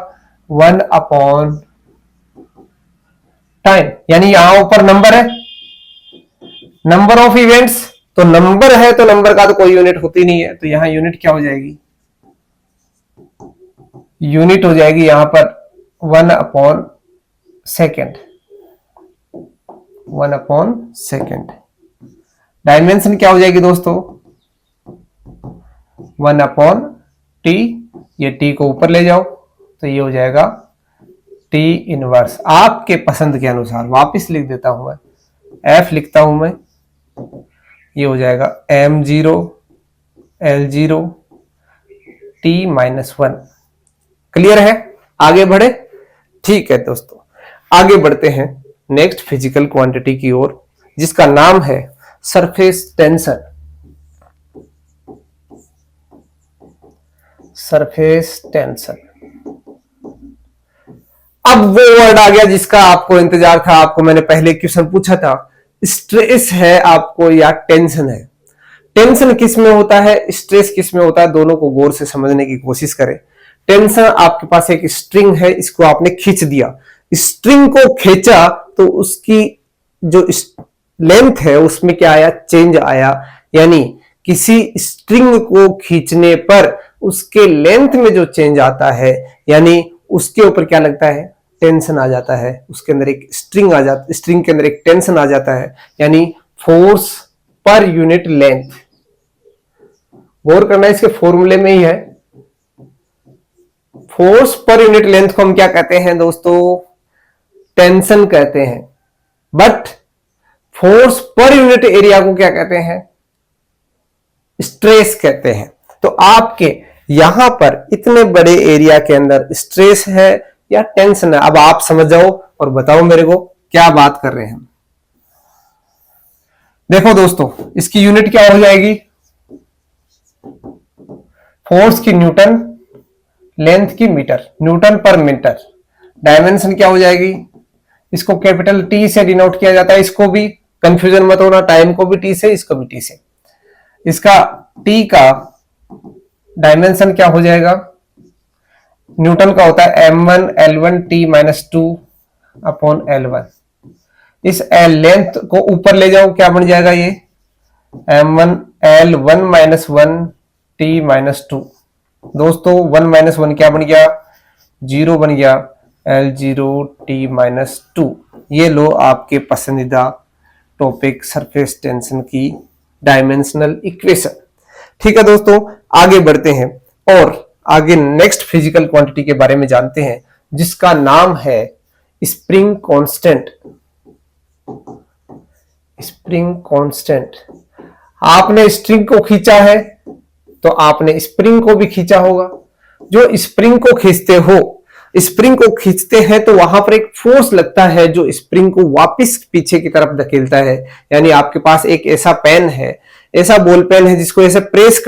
1 अपॉन टाइम। यानी यहां ऊपर नंबर है, नंबर ऑफ इवेंट्स, तो नंबर है तो नंबर का तो कोई यूनिट होती नहीं है, तो यहां यूनिट क्या हो जाएगी? यूनिट हो जाएगी यहां पर 1 upon second. 1 upon second. Dimension क्या हो जाएगी दोस्तों? 1 अपॉन टी। ये टी को ऊपर ले जाओ तो ये हो जाएगा टी इनवर्स। आपके पसंद के अनुसार वापस लिख देता हूं मैं, एफ लिखता हूं मैं, ये हो जाएगा m0 L0 t⁻1। क्लियर है? आगे बढ़े? ठीक है दोस्तों, आगे बढ़ते हैं नेक्स्ट फिजिकल क्वांटिटी की ओर, जिसका नाम है सरफेस टेंशन। Surface tension. अब अब वो वर्ड आ गया जिसका आपको इंतजार था, आपको मैंने पहले क्वेश्चन पूछा था, स्ट्रेस है आपको या टेंशन है। टेंशन किस में होता है, स्ट्रेस किस में होता है, दोनों को गौर से समझने की कोशिश करें। टेंशन, आपके पास एक स्ट्रिंग है, इसको आपने खींच दिया, स्ट्रिंग को खींचा तो उसकी जो लेंथ है उसमें क्या आया, चेंज आया। यानी किसी स्ट्रिंग को खींचने पर उसके लेंथ में जो चेंज आता है, यानी उसके ऊपर क्या लगता है, टेंशन आ जाता है, उसके अंदर एक स्ट्रिंग आ जाता, स्ट्रिंग के अंदर एक टेंशन आ जाता है, यानी फोर्स पर यूनिट लेंथ। गौर करना इसके फॉर्मूले में ही है। फोर्स पर यूनिट लेंथ को हम क्या कहते हैं दोस्तों, टेंशन कहते हैं। But force per unit area को क्या कहते हैं, स्ट्रेस कहते हैं। तो आपके यहां पर इतने बड़े एरिया के अंदर स्ट्रेस है या टेंशन है, अब आप समझ जाओ और बताओ मेरे को क्या बात कर रहे हैं। देखो दोस्तों, इसकी यूनिट क्या हो जाएगी, फोर्स की न्यूटन, लेंथ की मीटर, न्यूटन पर मीटर। डायमेंशन क्या हो जाएगी, इसको कैपिटल टी से डिनोट किया जाता है, इसको भी कंफ्यूजन मत होना, टाइम को भी टी से, इसको भी टी से। इसका टी का डायमेंशन क्या हो जाएगा, न्यूटन का होता है m1 L1 t minus 2 upon L1। इस लेंथ को ऊपर ले जाओ, क्या बन जाएगा ये, m1 L1 minus 1 t minus 2। दोस्तों 1 माइनस 1 क्या बन गया, 0 बन गया, L0 t माइनस 2। ये लो आपके पसंदीदा टॉपिक सरफेस टेंशन की डायमेंशनल इक्वेशन। ठीक है दोस्तों, आगे बढ़ते हैं और आगे नेक्स्ट फिजिकल क्वांटिटी के बारे में जानते हैं, जिसका नाम है स्प्रिंग कांस्टेंट। Spring constant. आपने स्ट्रिंग को खींचा है तो आपने स्प्रिंग को भी खींचा होगा। जो स्प्रिंग को खींचते हो, स्प्रिंग को खींचते हैं तो वहां पर एक फोर्स लगता है जो स्प्रिंग को वापस पीछे की तरफ धकेलता है। यानी आपके पास एक ऐसा पेन है, ऐसा बॉल पेन है जिसको ऐसे प्रेस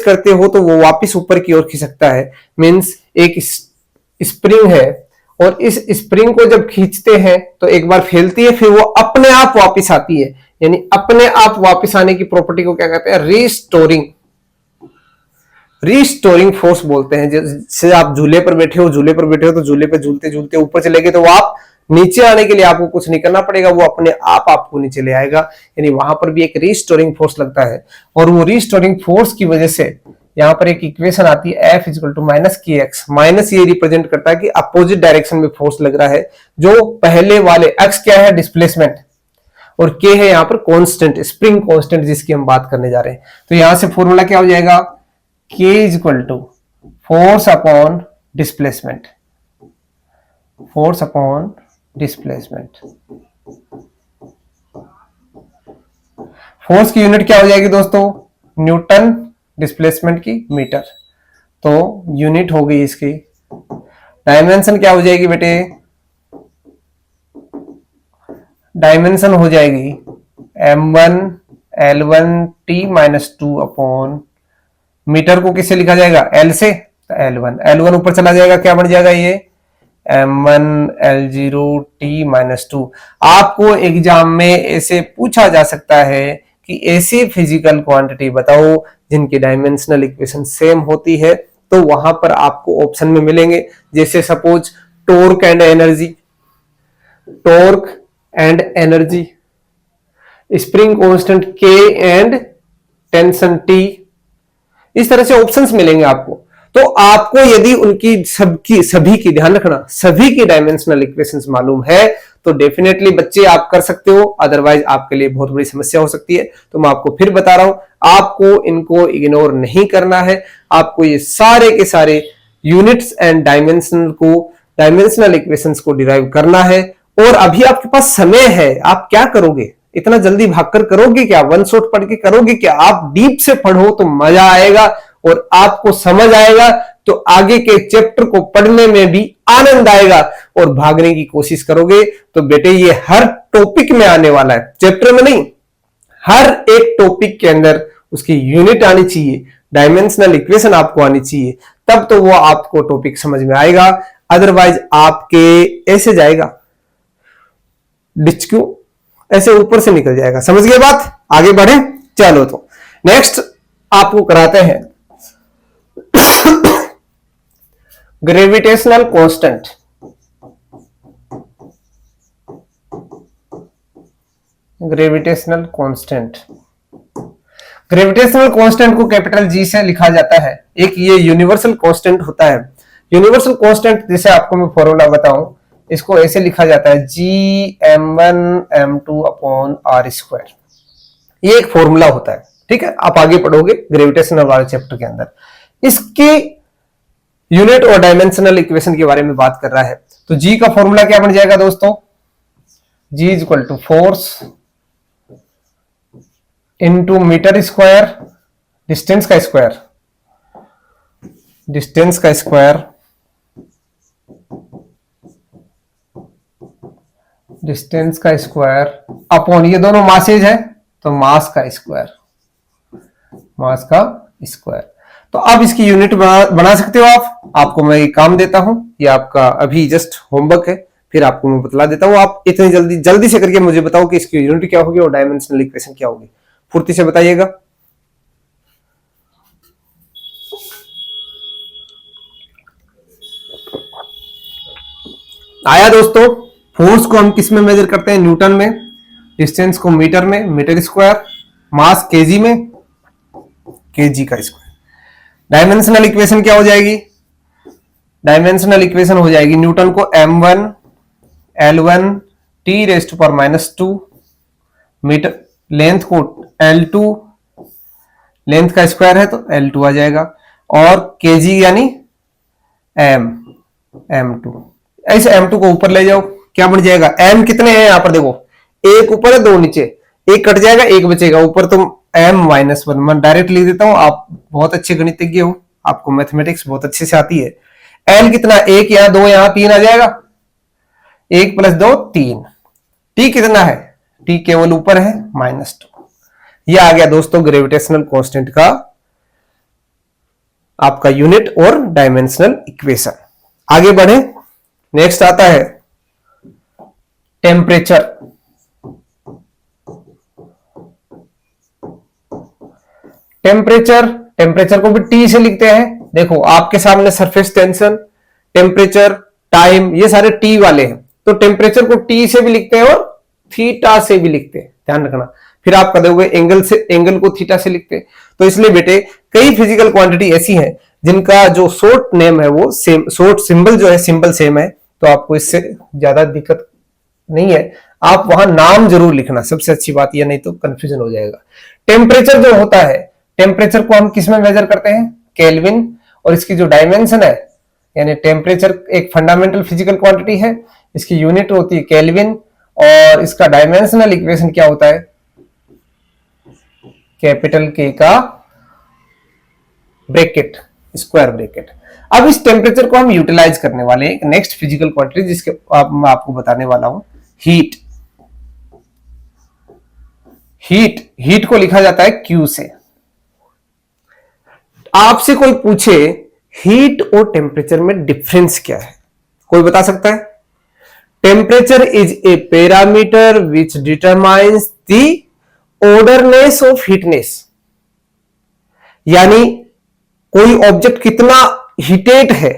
करते हो तो वो वापस ऊपर की ओर खिसकता है। मींस एक स्प्रिंग है और इस स्प्रिंग को जब खींचते हैं तो एक बार फैलती है, फिर वो अपने आप वापस आती है। यानी अपने आप वापस आने की प्रॉपर्टी को क्या कहते हैं, रीस्टोरिंग फोर्स बोलते हैं। जैसे आप झूले पर बैठे हो तो झूले पे झूलते झूलते ऊपर चले गए, तो आप नीचे आने के लिए आपको कुछ नहीं करना पड़ेगा, वो अपने आप आपको नीचे ले आएगा। यानी वहां पर भी एक रीस्टोरिंग फोर्स लगता है और वो रीस्टोरिंग फोर्स की वजह से यहाँ पर एक इक्वेशन आती है F इक्वल टू माइनस के एक्स। माइनस ये रिप्रेजेंट करता है कि अपोजिट डायरेक्शन में फोर्स लग रहा है। जो पहले वाले एक्स क्या है, डिस्प्लेसमेंट, और के है यहाँ पर कांस्टेंट, स्प्रिंग कांस्टेंट, जिसकी हम बात करने जा रहे हैं। तो यहां से फॉर्मूला क्या हो जाएगा, K is equal to force upon displacement, force upon displacement. Force की यूनिट क्या हो जाएगी दोस्तों, न्यूटन, डिस्प्लेसमेंट की मीटर। तो यूनिट हो गई इसकी। डायमेंशन क्या हो जाएगी बेटे, डायमेंशन हो जाएगी m1 L1 t minus 2 upon, metre को किससे लिखा जाएगा, L से, तो L1 ऊपर चला जाएगा, क्या बन जाएगा ये m1 L0 t माइनस 2। आपको एग्जाम में ऐसे पूछा जा सकता है कि ऐसी फिजिकल क्वांटिटी बताओ जिनकी डायमेंशनल इक्वेशन सेम होती है, तो वहां पर आपको ऑप्शन में मिलेंगे। जैसे suppose torque and energy, spring constant K and tension T, इस तरह से ऑप्शंस मिलेंगे आपको। तो आपको यदि उनकी सभी की ध्यान रखना, सभी की डायमेंशनल इक्वेशंस मालूम है तो डेफिनेटली बच्चे आप कर सकते हो, अदरवाइज आपके लिए बहुत बड़ी समस्या हो सकती है। तो मैं आपको फिर बता रहा हूं, आपको इनको इग्नोर नहीं करना है, आपको ये सारे के सारे यूनिट्स एंड डायमेंशनल इक्वेशंस को डिराइव करना है। और अभी आपके पास समय है, आप क्या करोगे, इतना जल्दी भागकर करोगे क्या, वन शॉट पढ़ के करोगे क्या, आप डीप से पढ़ो तो मजा आएगा और आपको समझ आएगा, तो आगे के चैप्टर को पढ़ने में भी आनंद आएगा और भागने की कोशिश करोगे तो बेटे ये हर टॉपिक में आने वाला है, चैप्टर में नहीं, हर एक टॉपिक के अंदर उसकी यूनिट आनी चाहिए, डायमेंशनल इक्वेशन आपको आनी चाहिए, तब तो वो आपको टॉपिक समझ में आएगा। अदरवाइज आपके ऐसे जाएगा, डिस्क्यू ऐसे ऊपर से निकल जाएगा। समझ गए बात? आगे बढ़े, चलो तो नेक्स्ट आपको कराते हैं gravitational constant. Gravitational constant, gravitational constant को कैपिटल जी से लिखा जाता है। एक ये यूनिवर्सल कांस्टेंट होता है। यूनिवर्सल कांस्टेंट जैसे आपको मैं फॉर्मूला बताऊं, इसको ऐसे लिखा जाता है Gm1m2 अपॉन आर स्क्वायर। ये एक फॉर्मूला होता है, ठीक है, आप आगे पढ़ोगे ग्रेविटेशनल वाले चैप्टर के अंदर। इसके यूनिट और डायमेंशनल इक्वेशन के बारे में बात कर रहा है। तो जी का फॉर्मूला क्या बन जाएगा दोस्तों? G is equal to force into meter square, distance का स्क्वायर, डिस्टेंस का स्क्वायर, डिस्टेंस का स्क्वायर अपॉन, ये दोनों मासेज है तो मास का स्क्वायर, मास का स्क्वायर। तो अब इसकी यूनिट बना सकते हो आप। आपको मैं ये काम देता हूं, ये आपका अभी जस्ट होमवर्क है, फिर आपको मैं बतला देता हूं। आप इतनी जल्दी से करके मुझे बताओ कि इसकी यूनिट क्या होगी और डायमेंशनल इक्वेशन क्या होगी, फुर्ती से बताइएगा। आया दोस्तों? फोर्स को हम किस में मेजर करते हैं? न्यूटन में, डिस्टेंस को मीटर में, मीटर स्क्वायर, मास केजी में, केजी का स्क्वायर। डायमेंशनल इक्वेशन क्या हो जाएगी? डायमेंशनल इक्वेशन हो जाएगी न्यूटन को m1 l1 t रेस्ट पर -2, मीटर लेंथ को l2, लेंथ का स्क्वायर है तो l2 आ जाएगा, और केजी यानी m2। ऐसे m2 को ऊपर ले जाओ, क्या बन जाएगा? m कितने हैं यहां पर देखो, एक ऊपर है दो नीचे, एक कट जाएगा एक बचेगा, ऊपर तुम m-1 मैं डायरेक्ट लिख देता हूं। आप बहुत अच्छे गणितज्ञ हो, आपको मैथमेटिक्स बहुत अच्छे से आती है। l कितना? एक यहां, दो यहां, तीन आ जाएगा, एक प्लस दो तीन। t कितना है? t केवल ऊपर है -2। ये आ गया दोस्तों ग्रेविटेशनल कांस्टेंट का आपका यूनिट और डायमेंशनल इक्वेशन। आगे बढ़े, नेक्स्ट आता है टेम्परेचर। टेम्परेचर, टेम्परेचर को भी टी से लिखते हैं। देखो आपके सामने सरफेस टेंशन, टेम्परेचर, टाइम, ये सारे टी वाले हैं। तो टेम्परेचर को टी से भी लिखते हैं और थीटा से भी लिखते हैं, ध्यान रखना। फिर आप कर दोगे एंगल से, एंगल को थीटा से लिखते हैं। तो इसलिए बेटे कई फिजिकल क्वांटिटी ऐसी हैं जिनका जो शॉर्ट नेम है वो सेम, शॉर्ट सिंबल जो है सिंबल सेम है, तो आपको इससे ज्यादा दिक्कत नहीं है। आप वहां नाम जरूर लिखना, सबसे अच्छी बात यह, नहीं तो कंफ्यूजन हो जाएगा। टेम्परेचर जो होता है, टेम्परेचर को हम किस में मेजर करते हैं? केल्विन। और इसकी जो डायमेंशन है, यानी टेम्परेचर एक फंडामेंटल फिजिकल क्वांटिटी है, इसकी यूनिट होती है केल्विन, और इसका डायमेंशनल इक्वेशन क्या होता है? कैपिटल के का ब्रैकेट, स्क्वायर ब्रैकेट। अब इस टेम्परेचर को हम यूटिलाइज करने वाले हैं नेक्स्ट फिजिकल क्वांटिटी, जिसके मैं आपको बताने वाला हूं, हीट। हीट, हीट को लिखा जाता है Q से। आपसे कोई पूछे हीट और टेम्परेचर में डिफरेंस क्या है, कोई बता सकता है? Temperature is a parameter which determines the orderness of hotness. यानी कोई ऑब्जेक्ट कितना हीटेड है,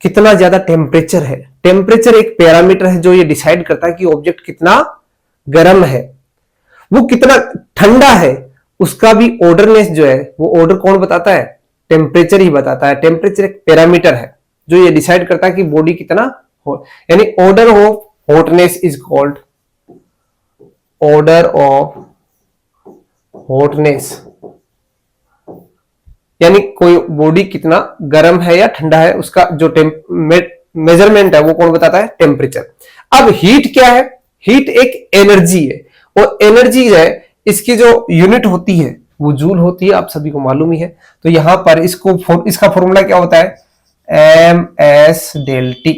कितना ज्यादा टेम्परेचर है। टेम्परेचर एक पैरामीटर है जो ये डिसाइड करता है कि ऑब्जेक्ट कितना गर्म है, वो कितना ठंडा है। उसका भी ऑर्डरनेस जो है, वो ऑर्डर कौन बताता है? टेम्परेचर ही बताता है। टेम्परेचर एक पैरामीटर है जो ये डिसाइड करता है कि बॉडी कितना हो, यानी order of hotness is called order of hotness. यानी कोई बॉडी कितना गर्म है या ठंडा है, उसका जो मेजरमेंट है वो कौन बताता है? टेम्परेचर। अब हीट क्या है? हीट एक एनर्जी है, और एनर्जी है, इसकी जो यूनिट होती है वो जूल होती है, आप सभी को मालूम ही है। तो यहां पर इसका फॉर्मूला क्या होता है? ms∆T।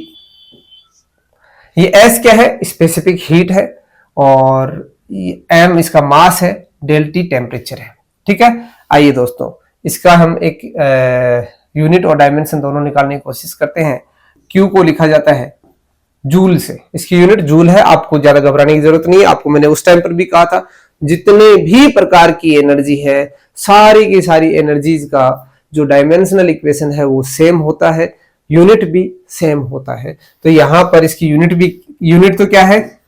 ये S क्या है? स्पेसिफिक हीट है, और m इसका मास है, ∆T टेम्परेचर है। ठीक है, आइए दोस्तों इसका हम एक यूनिट और डायमेंशन दोनों निकालने की कोशिश करते हैं। Q को लिखा जाता है जूल से, इसकी यूनिट जूल है। आपको ज्यादा घबराने की जरूरत नहीं है। आपको मैंने उस टाइम पर भी कहा था जितने भी प्रकार की एनर्जी है, सारी की सारी एनर्जीज का जो डायमेंशनल इक्वेशन है वो सेम होता है, यूनिट भी सेम होता है। तो यहां पर इसकी यूनिट तो क्या है,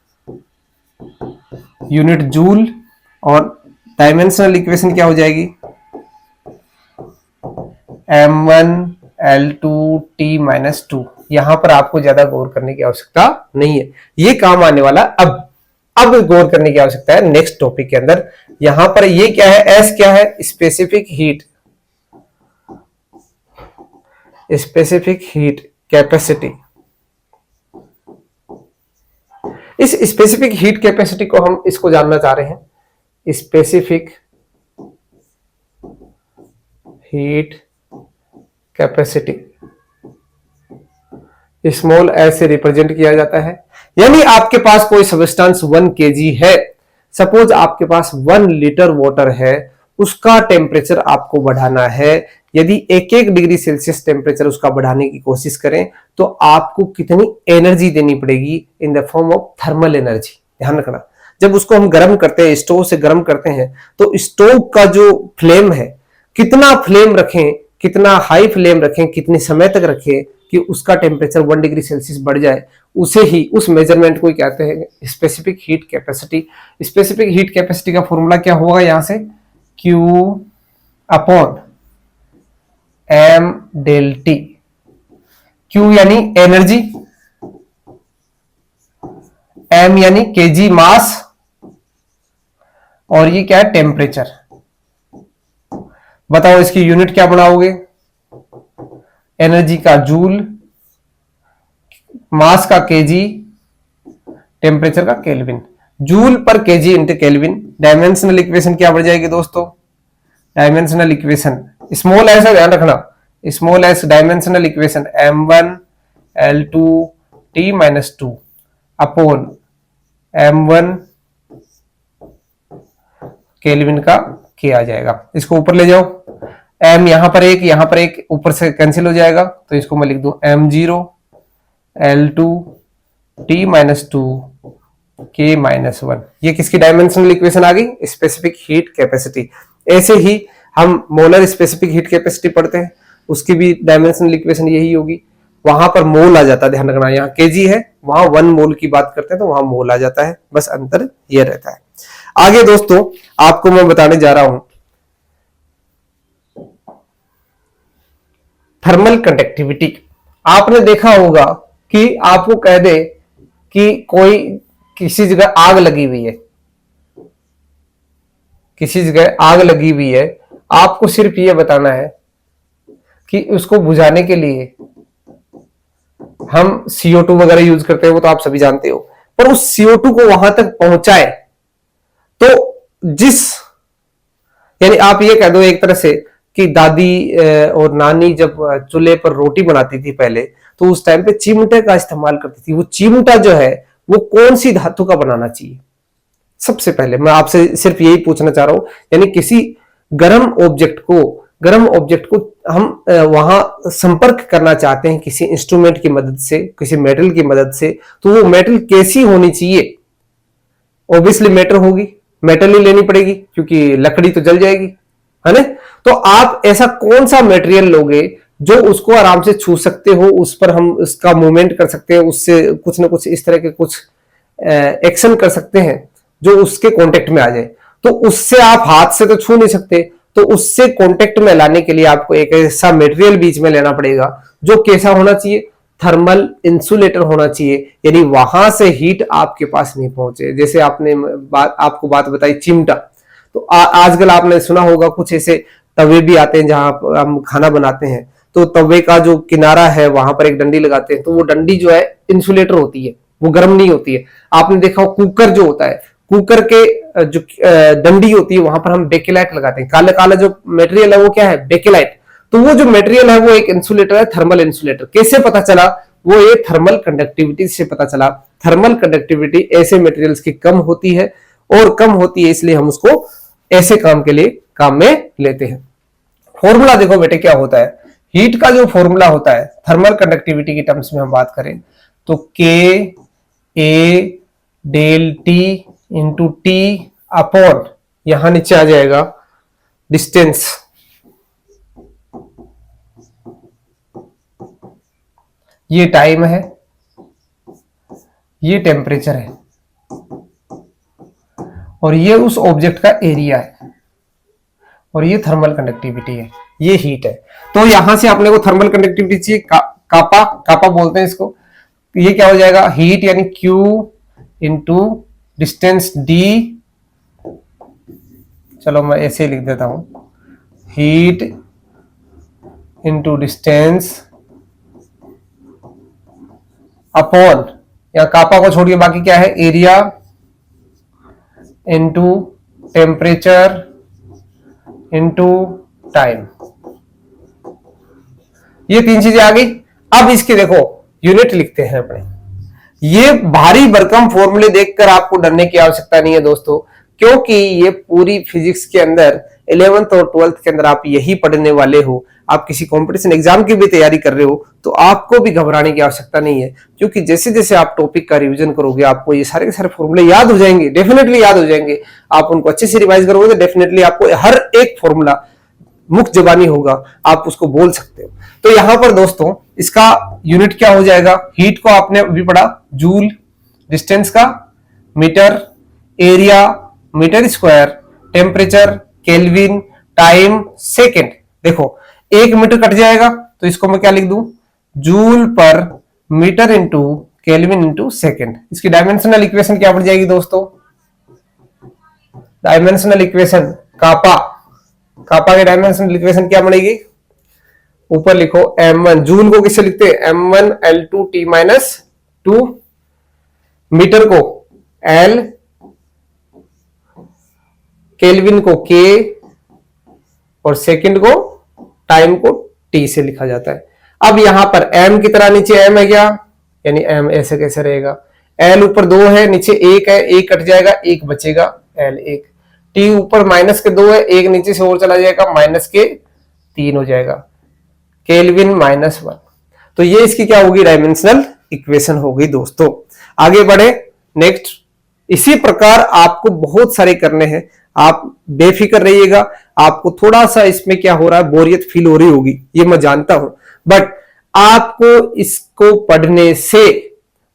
यूनिट जूल, और डायमेंशनल इक्वेशन क्या हो जाएगी, m1l2t-2। यहां पर आपको ज्यादा गौर करने की आवश्यकता नहीं है, ये काम आने वाला अब गौर करने की आवश्यकता है नेक्स्ट टॉपिक के अंदर। यहां पर ये क्या है, S क्या है, स्पेसिफिक हीट कैपेसिटी। इस स्पेसिफिक हीट कैपेसिटी को हम इसको जानना चाह रहे हैं, specific heat capacity small S से रिप्रेजेंट किया जाता है। यानी आपके पास कोई सब्सटेंस 1 kg है, सपोज आपके पास 1 लीटर वाटर है, उसका टेम्परेचर आपको बढ़ाना है। यदि 1 डिग्री सेल्सियस टेम्परेचर उसका बढ़ाने की कोशिश करें तो आपको कितनी एनर्जी देनी पड़ेगी, in the form of thermal energy. ध्यान रखना, जब उसको हम गर्म करते हैं, स्टोव से गर्म करते हैं, तो स्टोव का जो फ्लेम है, कितना फ्लेम रखें, कितना हाई फ्लेम रखें, कितने समय तक रखें कि उसका टेम्परेचर 1 डिग्री सेल्सियस बढ़ जाए, उस मेजरमेंट को कहते हैं specific heat capacity. Specific heat capacity का फॉर्मूला क्या होगा, यहां से Q upon m del T। Q यानी एनर्जी, m यानी kg मास, और ये क्या है, टेम्परेचर। बताओ इसकी यूनिट क्या बनाओगे, एनर्जी का जूल, मास का केजी, टेम्परेचर का केल्विन। जूल पर KG into kelvin. Dimensional equation क्या बढ़ जाएगी दोस्तों, डायमेंशनल इक्वेशन स्मॉल एस, ध्यान रखना, small S dimensional equation m1l2t-2 upon m1 kelvin का के आ जाएगा। इसको ऊपर ले जाओ, m यहां पर एक ऊपर से कैंसिल हो जाएगा, तो इसको मैं लिख दूं m0l2t-2 k-1। ये किसकी डायमेंशनल इक्वेशन आ गई, स्पेसिफिक हीट कैपेसिटी। ऐसे ही हम मोलर स्पेसिफिक हीट कैपेसिटी पढ़ते हैं, उसकी भी डायमेंशनल इक्वेशन यही होगी। वहां पर मोल आ जाता है, ध्यान रखना, यहाँ केजी है, वहां 1 मोल की बात करते हैं तो वहां मोल आ जाता है, बस अंतर यह रहता है। आगे दोस्तों आपको मैं बताने जा रहा हूं थर्मल कंडक्टिविटी। आपने देखा होगा कि आपको कह दे कि कोई किसी जगह आग लगी हुई है, किसी जगह आग लगी हुई है, आपको सिर्फ यह बताना है कि उसको बुझाने के लिए हम CO2 वगैरह यूज करते हैं, वो तो आप सभी जानते हो, पर उस CO2 को वहां तक पहुंचाए तो यानी आप ये कह दो एक तरह से कि दादी और नानी जब चूल्हे पर रोटी बनाती थी पहले, तो उस टाइम पे चिमटे का इस्तेमाल करती थी। वो चिमटा जो है वो कौन सी धातु का बनाना चाहिए, सबसे पहले मैं आपसे सिर्फ यही पूछना चाह रहा हूं। यानी किसी गर्म ऑब्जेक्ट को हम वहां संपर्क करना चाहते हैं किसी इंस्ट्रूमेंट की मदद से, किसी मेटल की मदद से, तो वो मेटल कैसी होनी चाहिए, ऑब्वियसली मेटल ही लेनी पड़ेगी क्योंकि लकड़ी तो जल जाएगी, है ना। तो आप ऐसा कौन सा मटेरियल लोगे जो उसको आराम से छू सकते हो, उस पर हम उसका मूवमेंट कर सकते हैं, उससे कुछ ना कुछ इस तरह के कुछ एक्शन कर सकते हैं जो उसके कांटेक्ट में आ जाए। तो उससे आप हाथ से तो छू नहीं सकते, तो उससे कांटेक्ट में लाने के लिए आपको एक ऐसा मटेरियल बीच में लेना पड़ेगा जो कैसा होना चाहिए, थर्मल इंसुलेटर होना चाहिए। यानी वहां से हीट आपके पास नहीं पहुंचे। जैसे आपको बात बताई चिमटा, तो आजकल आपने सुना होगा कुछ ऐसे तवे भी आते हैं जहां हम खाना बनाते हैं, तो तवे का जो किनारा है वहां पर एक डंडी लगाते हैं, तो वो डंडी जो है इंसुलेटर होती है, वो गर्म नहीं होती है। आपने देखा कुकर जो होता है, कुकर के जो डंडी होती है वहां पर हम बेकेलाइट लगाते हैं, काला काला जो मटेरियल है वो क्या है, बेकेलाइट। तो वो जो मटेरियल है वो एक इंसुलेटर है, थर्मल इंसुलेटर। कैसे पता चला, वो ये थर्मल कंडक्टिविटी से पता चला। थर्मल कंडक्टिविटी ऐसे मटेरियल्स की कम होती है, और कम होती है इसलिए हम उसको ऐसे काम के लिए काम में लेते हैं। फॉर्मूला देखो बेटे क्या होता है, हीट का जो फॉर्मूला होता है थर्मल कंडक्टिविटी की टर्म्स में हम बात करें तो K A del T into T upon यहां नीचे आ जाएगा डिस्टेंस, ये टाइम है, ये टेम्परेचर है और ये उस ऑब्जेक्ट का एरिया है और ये थर्मल कंडक्टिविटी है, ये हीट है। तो यहां से अपने को थर्मल कंडक्टिविटी चाहिए कापा, कापा बोलते हैं इसको। ये क्या हो जाएगा, हीट यानी Q इंटू डिस्टेंस D, चलो मैं ऐसे ही लिख देता हूं, हीट इंटू डिस्टेंस अपॉन, या कापा को छोड़िए बाकी क्या है, area into temperature into time, ये तीन चीजें आ गई। अब इसके देखो यूनिट लिखते हैं अपने। ये भारी भरकम फॉर्मूले देखकर आपको डरने की आवश्यकता नहीं है दोस्तों, क्योंकि ये पूरी फिजिक्स के अंदर 11th और 12th के अंदर आप यही पढ़ने वाले हो। आप किसी कंपटीशन एग्जाम की भी तैयारी कर रहे हो तो आपको भी घबराने की आवश्यकता नहीं है, क्योंकि जैसे जैसे आप टॉपिक का रिवीजन करोगे आपको ये सारे के सारे फॉर्मूले याद हो जाएंगे, डेफिनेटली याद हो जाएंगे। आप उनको अच्छे से रिवाइज करोगे तो डेफिनेटली आपको हर एक फॉर्मूला मुख्य जबानी होगा, आप उसको बोल सकते हो। तो यहां पर दोस्तों इसका यूनिट क्या हो जाएगा, हीट को आपने अभी पढ़ा जूल, डिस्टेंस का metre, area metre square, temperature kelvin, time second. देखो 1 मीटर कट जाएगा तो इसको मैं क्या लिख दूं, जूल पर metre into kelvin into second. इसकी डायमेंशनल इक्वेशन क्या बन जाएगी दोस्तों, डायमेंशनल इक्वेशन कापा, कापा की डायमेंशनल इक्वेशन क्या बनेगी, ऊपर लिखो m1, जूल को किससे लिखते हैं m1 L2 T minus 2, metre को L, केल्विन को K और सेकंड को, टाइम को T से लिखा जाता है। अब यहां पर m की तरह नीचे m है क्या, यानी m ऐसे कैसे रहेगा, L ऊपर 2 है नीचे 1 है, 1 कट जाएगा 1 बचेगा L 1, T ऊपर माइनस के 2 है, 1 नीचे से और चला जाएगा माइनस के 3 हो जाएगा, केल्विन माइनस 1। तो ये इसकी क्या होगी, डायमेंशनल इक्वेशन होगी दोस्तों। आगे बढ़े नेक्स्ट। इसी प्रकार आपको बहुत सारे करने हैं, आप बेफिक्र रहिएगा। आपको थोड़ा सा इसमें क्या हो रहा है, बोरियत फील हो रही होगी, ये मैं जानता हूं, बट आपको इसको पढ़ने से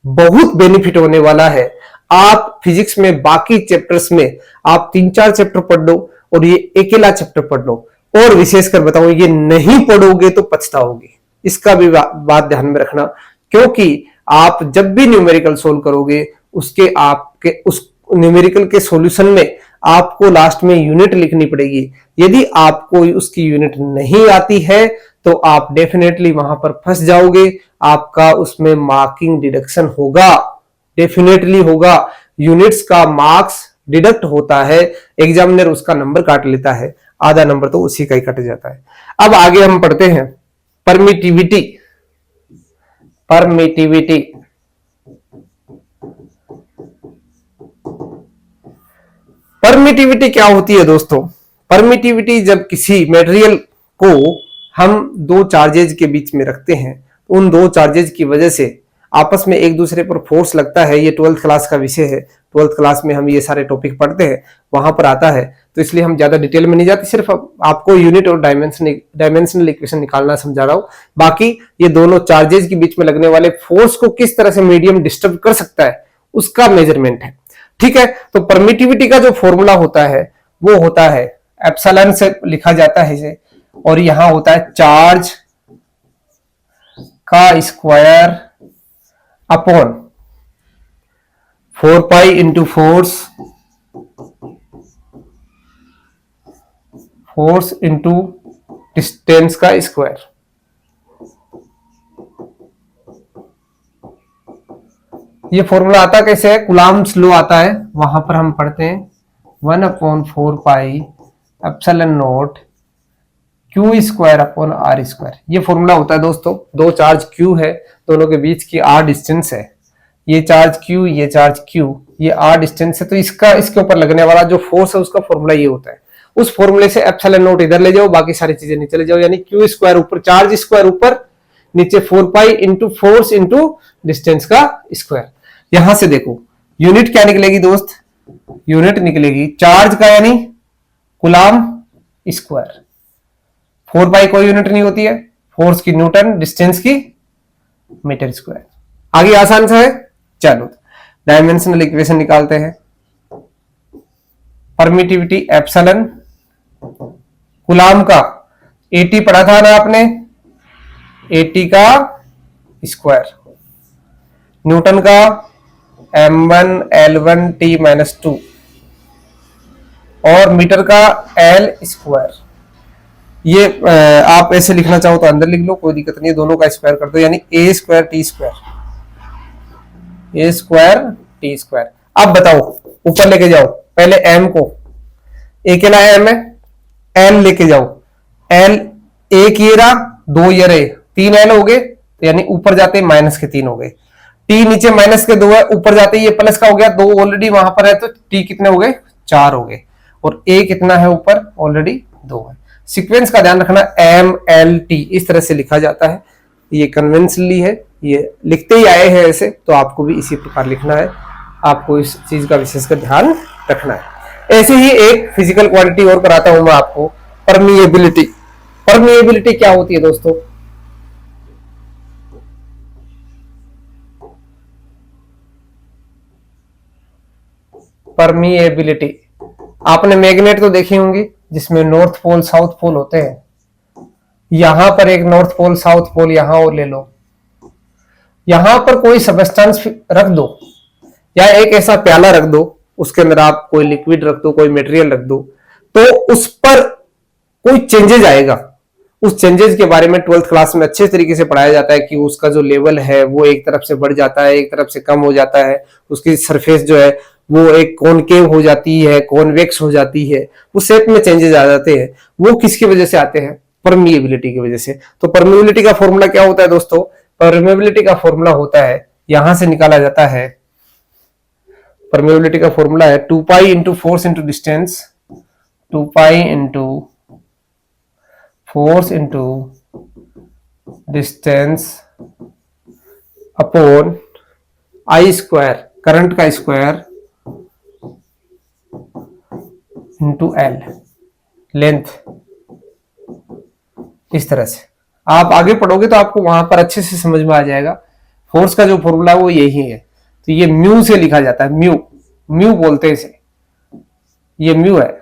बहुत बेनिफिट होने वाला है। आप फिजिक्स में बाकी चैप्टर्स में आप 3-4 चैप्टर पढ़ लो और ये अकेला चैप्टर पढ़ लो, और विशेषकर बताऊं ये नहीं पढ़ोगे तो पछताओगे, इसका भी बात ध्यान में रखना। क्योंकि आप जब भी न्यूमेरिकल सोल्व करोगे उसके आपके उस न्यूमेरिकल के सॉल्यूशन में आपको लास्ट में यूनिट लिखनी पड़ेगी। यदि आपको उसकी यूनिट नहीं आती है तो आप डेफिनेटली वहां पर फंस जाओगे, आपका उसमें मार्किंग डिडक्शन होगा, डेफिनेटली होगा। यूनिट्स का मार्क्स डिडक्ट होता है, एग्जामिनर उसका नंबर काट लेता है, आधा नंबर तो उसी का ही कट जाता है। अब आगे हम पढ़ते हैं परमिटिविटी। परमिटिविटी परमिटिविटी क्या होती है दोस्तों, परमिटिविटी जब किसी मटेरियल को हम दो चार्जेज के बीच में रखते हैं, उन दो चार्जेज की वजह से आपस में एक दूसरे पर फोर्स लगता है। ये 12th क्लास का विषय है, 12th क्लास में हम ये सारे टॉपिक पढ़ते हैं, वहां पर आता है, तो इसलिए हम ज्यादा डिटेल में नहीं जाते, सिर्फ आपको यूनिट और डायमेंशनल इक्वेशन निकालना समझा रहा हूं। बाकी ये दोनों चार्जेज के बीच में लगने वाले फोर्स को किस तरह से मीडियम डिस्टर्ब कर सकता है उसका मेजरमेंट है, ठीक है। तो परमिटिविटी का जो फॉर्मूला होता है वो होता है एप्सिलॉन से लिखा जाता है इसे, और यहां होता है चार्ज का square upon 4 pi into force into distance का स्क्वायर। ये फॉर्मूला आता कैसे है, कूलम्ब्स लॉ आता है, वहां पर हम पढ़ते हैं 1/4 pi epsilon naught Q square upon R square. ये फॉर्मूला होता है दोस्तों। दो चार्ज क्यू है, दोनों के बीच की आर डिस्टेंस है, ये चार्ज क्यू, ये चार्ज क्यू, ये आर डिस्टेंस है, तो इसका इसके ऊपर लगने वाला जो फोर्स है उसका फॉर्मूला ये होता है। उस फॉर्मूले से एप्सिलॉन नॉट इधर ले जाओ, बाकी सारी चीजें नीचे ले जाओ, यानी क्यू स्क्वायर ऊपर, चार्ज स्क्वायर ऊपर, नीचे 4 pi into force into distance का स्क्वायर। यहां से देखो यूनिट क्या निकलेगी दोस्त, यूनिट निकलेगी चार्ज का यानी कूलाम स्क्वायर, 4 पाई कोई यूनिट नहीं होती है, फोर्स की न्यूटन, डिस्टेंस की मीटर स्क्वायर। आगे आसान सा है, चलो डायमेंशनल इक्वेशन निकालते हैं। परमिटिविटी एप्सिलॉन, कूलाम का 80 पढ़ा था ना आपने, 80 का स्क्वायर, न्यूटन का m1 L1 T-2 और मीटर का L स्क्वायर। ये आप ऐसे लिखना चाहो तो अंदर लिख लो, कोई दिक्कत नहीं है, दोनों का स्क्वायर कर दो, यानी a square T square, a square T square. अब बताओ ऊपर लेके जाओ, पहले m को, a के लाए m है, l लेके जाओ, l एक ये रहा, 2 ये रहे, 3 l हो गए, तो यानी ऊपर जाते माइनस के 3 हो गए, t नीचे माइनस के 2 है, ऊपर जाते ये प्लस का हो गया, 2 ऑलरेडी वहां पर है, तो t कितने हो गए, 4 हो गए, और a कितना है ऊपर, ऑलरेडी 2 है। सीक्वेंस का ध्यान रखना, एम एल टी इस तरह से लिखा जाता है, ये कन्वेंशनली है, ये लिखते ही आए हैं ऐसे, तो आपको भी इसी प्रकार लिखना है, आपको इस चीज का विशेषकर ध्यान रखना है। ऐसे ही एक फिजिकल क्वांटिटी और कराता हूं मैं आपको, परमिएबिलिटी। परमिएबिलिटी क्या होती है दोस्तों, परमिएबिलिटी, आपने मैग्नेट तो देखी होंगी जिसमें नॉर्थ पोल साउथ पोल होते हैं, यहां पर एक नॉर्थ पोल साउथ पोल यहां और ले लो, यहां पर कोई सबस्टेंस रख दो या एक ऐसा प्याला रख दो, उसके अंदर आप कोई लिक्विड रख दो, कोई मटेरियल रख दो, तो उस पर कोई चेंजेज आएगा। उस चेंजेस के बारे में 12th क्लास में अच्छे तरीके से पढ़ाया जाता है कि उसका जो लेवल है वो एक तरफ से बढ़ जाता है, एक तरफ से कम हो जाता है, उसकी सरफेस जो है वो एक कॉनकेव हो जाती है, कॉन्वेक्स हो जाती है, वो शेप में चेंजेस आ जाते हैं। वो किसकी वजह से आते हैं, परमिएबिलिटी की वजह से। तो परमिएबिलिटी का फॉर्मूला क्या होता है दोस्तों, परमिएबिलिटी का फॉर्मूला होता है, यहां से निकाला जाता है, परमिएबिलिटी का फॉर्मूला है 2 pi into force into distance, 2 pi into force into distance upon I square, current का स्क्वायर, इंटू एल, लेंथ। इस तरह से आप आगे पढ़ोगे तो आपको वहां पर अच्छे से समझ में आ जाएगा। फोर्स का जो फॉर्मूला वो यही है, तो ये म्यू से लिखा जाता है, म्यू, म्यू बोलते हैं इसे, ये म्यू है।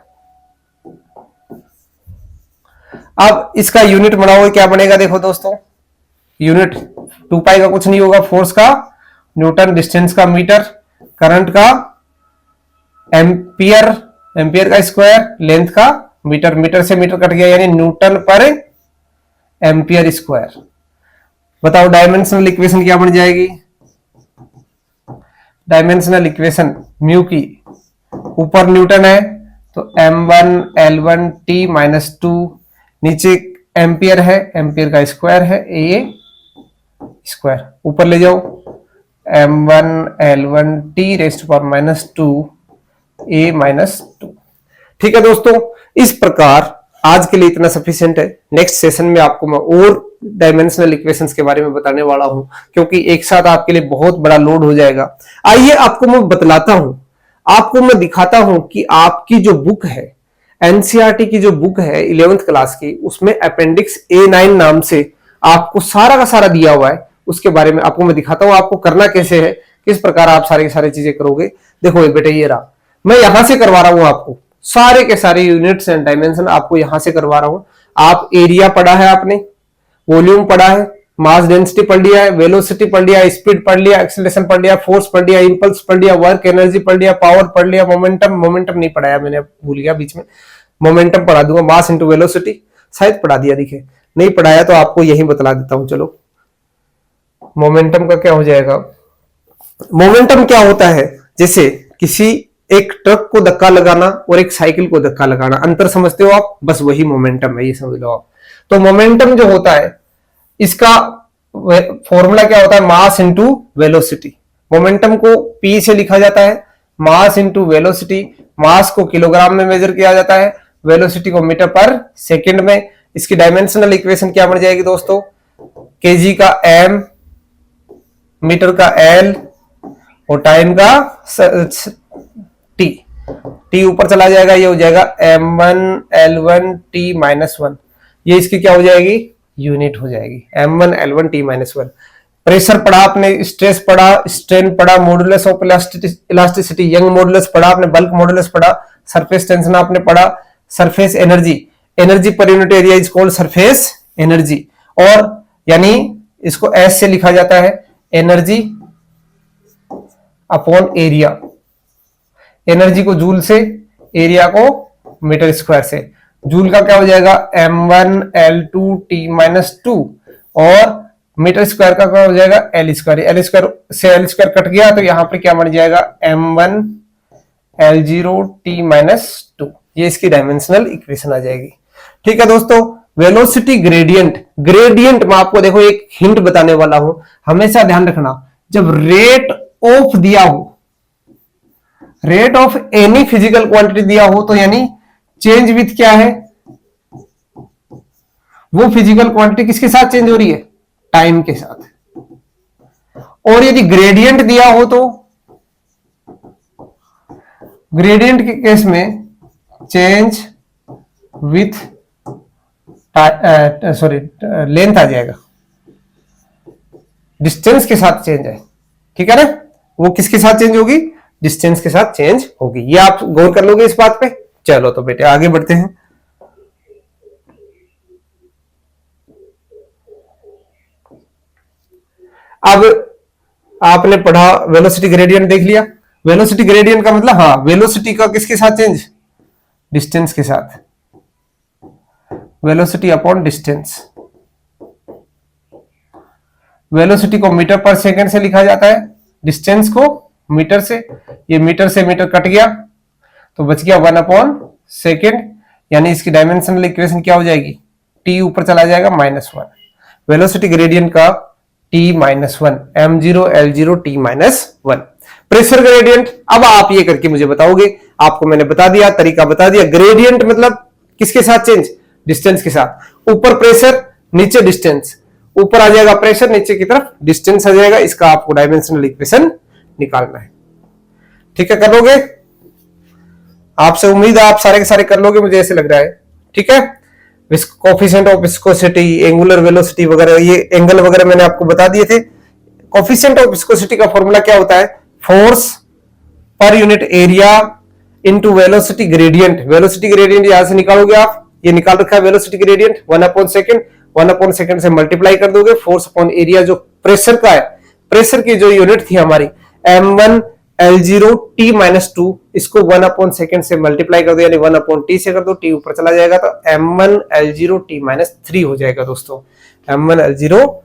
अब इसका यूनिट बनाओगे, क्या बनेगा देखो दोस्तों, यूनिट 2 पाई का कुछ नहीं होगा, फोर्स का न्यूटन, डिस्टेंस का मीटर, करंट का एम्पियर, एम्पियर का स्क्वायर, लेंथ का मीटर, मीटर से मीटर कट गया यानी न्यूटन पर एम्पियर स्क्वायर। बताओ डायमेंशनल इक्वेशन क्या बन जाएगी, डायमेंशनल इक्वेशन म्यू की, ऊपर न्यूटन है तो m1 L1 T-2, नीचे एम्पियर है, एम्पियर का स्क्वायर है, ए स्क्वायर, ऊपर ले जाओ m1 L1 T⁻²2 a-2। ठीक है दोस्तों, इस प्रकार आज के लिए इतना सफिशिएंट है। नेक्स्ट सेशन में आपको मैं और डायमेंशनल इक्वेशंस के बारे में बताने वाला हूं, क्योंकि एक साथ आपके लिए बहुत बड़ा लोड हो जाएगा। आइए आपको मैं बतलाता हूं, आपको मैं दिखाता हूं कि आपकी जो बुक है, एनसीईआरटी की जो बुक है 11th क्लास की, उसमें अपेंडिक्स A9 नाम से आपको सारा का सारा दिया हुआ है, उसके बारे में आपको मैं दिखाता हूं आपको करना कैसे है, किस प्रकार आप सारी की सारी चीजें करोगे। देखो ये बेटे, ये रहा, मैं यहां से करवा रहा हूं आपको सारे के सारे यूनिट्स एंड डायमेंशन आपको यहां से करवा रहा हूं। आप एरिया पढ़ा है आपने, वॉल्यूम पढ़ा है, मास डेंसिटी पढ़ लिया है, वेलोसिटी पढ़ लिया, स्पीड पढ़ लिया, एक्सेलरेशन पढ़ लिया, फोर्स पढ़ लिया, इंपल्स पढ़ लिया, वर्क एनर्जी पढ़ लिया, पावर पढ़ लिया, मोमेंटम, मोमेंटम नहीं पढ़ाया मैंने, भूल गया बीच में, मोमेंटम पढ़ा दूंगा, मास इंटू वेलोसिटी शायद पढ़ा दिया, दिखे नहीं पढ़ाया तो आपको यही बतला देता हूं। चलो मोमेंटम का क्या हो जाएगा, मोमेंटम क्या होता है, जैसे किसी एक ट्रक को धक्का लगाना और एक साइकिल को धक्का लगाना, अंतर समझते हो आप, बस वही मोमेंटम है, ये समझ लो आप। तो मोमेंटम जो होता है इसका फॉर्मूला क्या होता है, मास इंटू वेलोसिटी। मोमेंटम को P से लिखा जाता है, मास इंटू वेलोसिटी, मास को किलोग्राम में मेजर किया जाता है, वेलोसिटी को मीटर पर सेकंड में। इसकी डायमेंशनल इक्वेशन क्या बन जाएगी दोस्तों, केजी का m, मीटर का l और टाइम का t। t ऊपर चला जाएगा, ये हो जाएगा m1l1t-1। ये इसकी क्या हो जाएगी, यूनिट हो जाएगी, m1l1t-1। प्रेशर पढ़ा आपने, स्ट्रेस पढ़ा, स्ट्रेन पढ़ा, modulus of elasticity, young modulus पढ़ा आपने, बल्क मॉडुलस पढ़ा, सरफेस टेंशन आपने पढ़ा, surface energy, energy per unit area is called surface energy. और यानी इसको एस से लिखा जाता है, एनर्जी अपॉन एरिया, एनर्जी को जूल से, एरिया को मीटर स्क्वायर से। जूल का क्या हो जाएगा, m1l2t-2 और मीटर स्क्वायर का क्या हो जाएगा, एल स्क्वायर। एल स्क्वायर से एल स्क्वायर कट गया तो यहां पर क्या बन जाएगा, m1l0t-2। ये इसकी डायमेंशनल इक्वेशन आ जाएगी। ठीक है दोस्तों, वेलोसिटी ग्रेडियंट, ग्रेडियंट में आपको देखो एक हिंट बताने वाला हूं, हमेशा ध्यान रखना, जब रेट ऑफ दिया हो, rate of any physical quantity दिया हो, तो यानी चेंज विथ क्या है, वो फिजिकल क्वांटिटी किसके साथ चेंज हो रही है, टाइम के साथ। और यदि ग्रेडियंट दिया हो तो ग्रेडियंट के केस में चेंज विथ लेंथ आ जाएगा, डिस्टेंस के साथ चेंज है। ठीक है ना, वो किसके साथ चेंज होगी, डिस्टेंस के साथ चेंज होगी। ये आप गौर कर लोगे इस बात पे। चलो तो बेटे आगे बढ़ते हैं। अब आपने पढ़ा वेलोसिटी ग्रेडियंट देख लिया। वेलोसिटी ग्रेडियंट का मतलब, हाँ, वेलोसिटी का किसके साथ चेंज, डिस्टेंस के साथ, वेलोसिटी अपॉन डिस्टेंस। वेलोसिटी को मीटर पर सेकंड से लिखा जाता है, डिस्टेंस को मीटर से। ये मीटर से मीटर कट गया तो बच गया 1/सेकंड, यानी इसकी डायमेंशनल इक्वेशन क्या हो जाएगी, t ऊपर चला जाएगा -1। वेलोसिटी ग्रेडियंट का t-1, m0l0t-1। प्रेशर ग्रेडियंट, अब आप ये करके मुझे बताओगे, आपको मैंने बता दिया, तरीका बता दिया। ग्रेडियंट मतलब किसके साथ चेंज, डिस्टेंस के साथ। ऊपर प्रेशर, नीचे डिस्टेंस, ऊपर आ जाएगा प्रेशर, नीचे की तरफ डिस्टेंस आ जाएगा। इसका आपको डायमेंशनल इक्वेशन निकालना है। ठीक है, कर लोगे, आपसे उम्मीद है आप सारे के सारे कर लोगे, मुझे ऐसे लग रहा है। ठीक है, coefficient of viscosity, angular velocity वगैरह, ये एंगल वगैरह मैंने आपको बता दिए थे। कोफिशिएंट ऑफ विस्कोसिटी का फॉर्मूला क्या होता है, force per unit area into velocity gradient. Velocity gradient यहां से निकालोगे आप, ये निकाल रखा है वेलोसिटी ग्रेडियंट 1/सेकंड, 1/सेकंड से मल्टीप्लाई कर दोगे, फोर्स अपॉन एरिया जो प्रेशर का है, प्रेशर की जो यूनिट थी हमारी m1l0t-2, इसको 1/सेकंड से मल्टीप्लाई कर दो, यानी 1/t से कर दो, t ऊपर चला जाएगा तो m1l0t-3 हो जाएगा दोस्तों। m1l0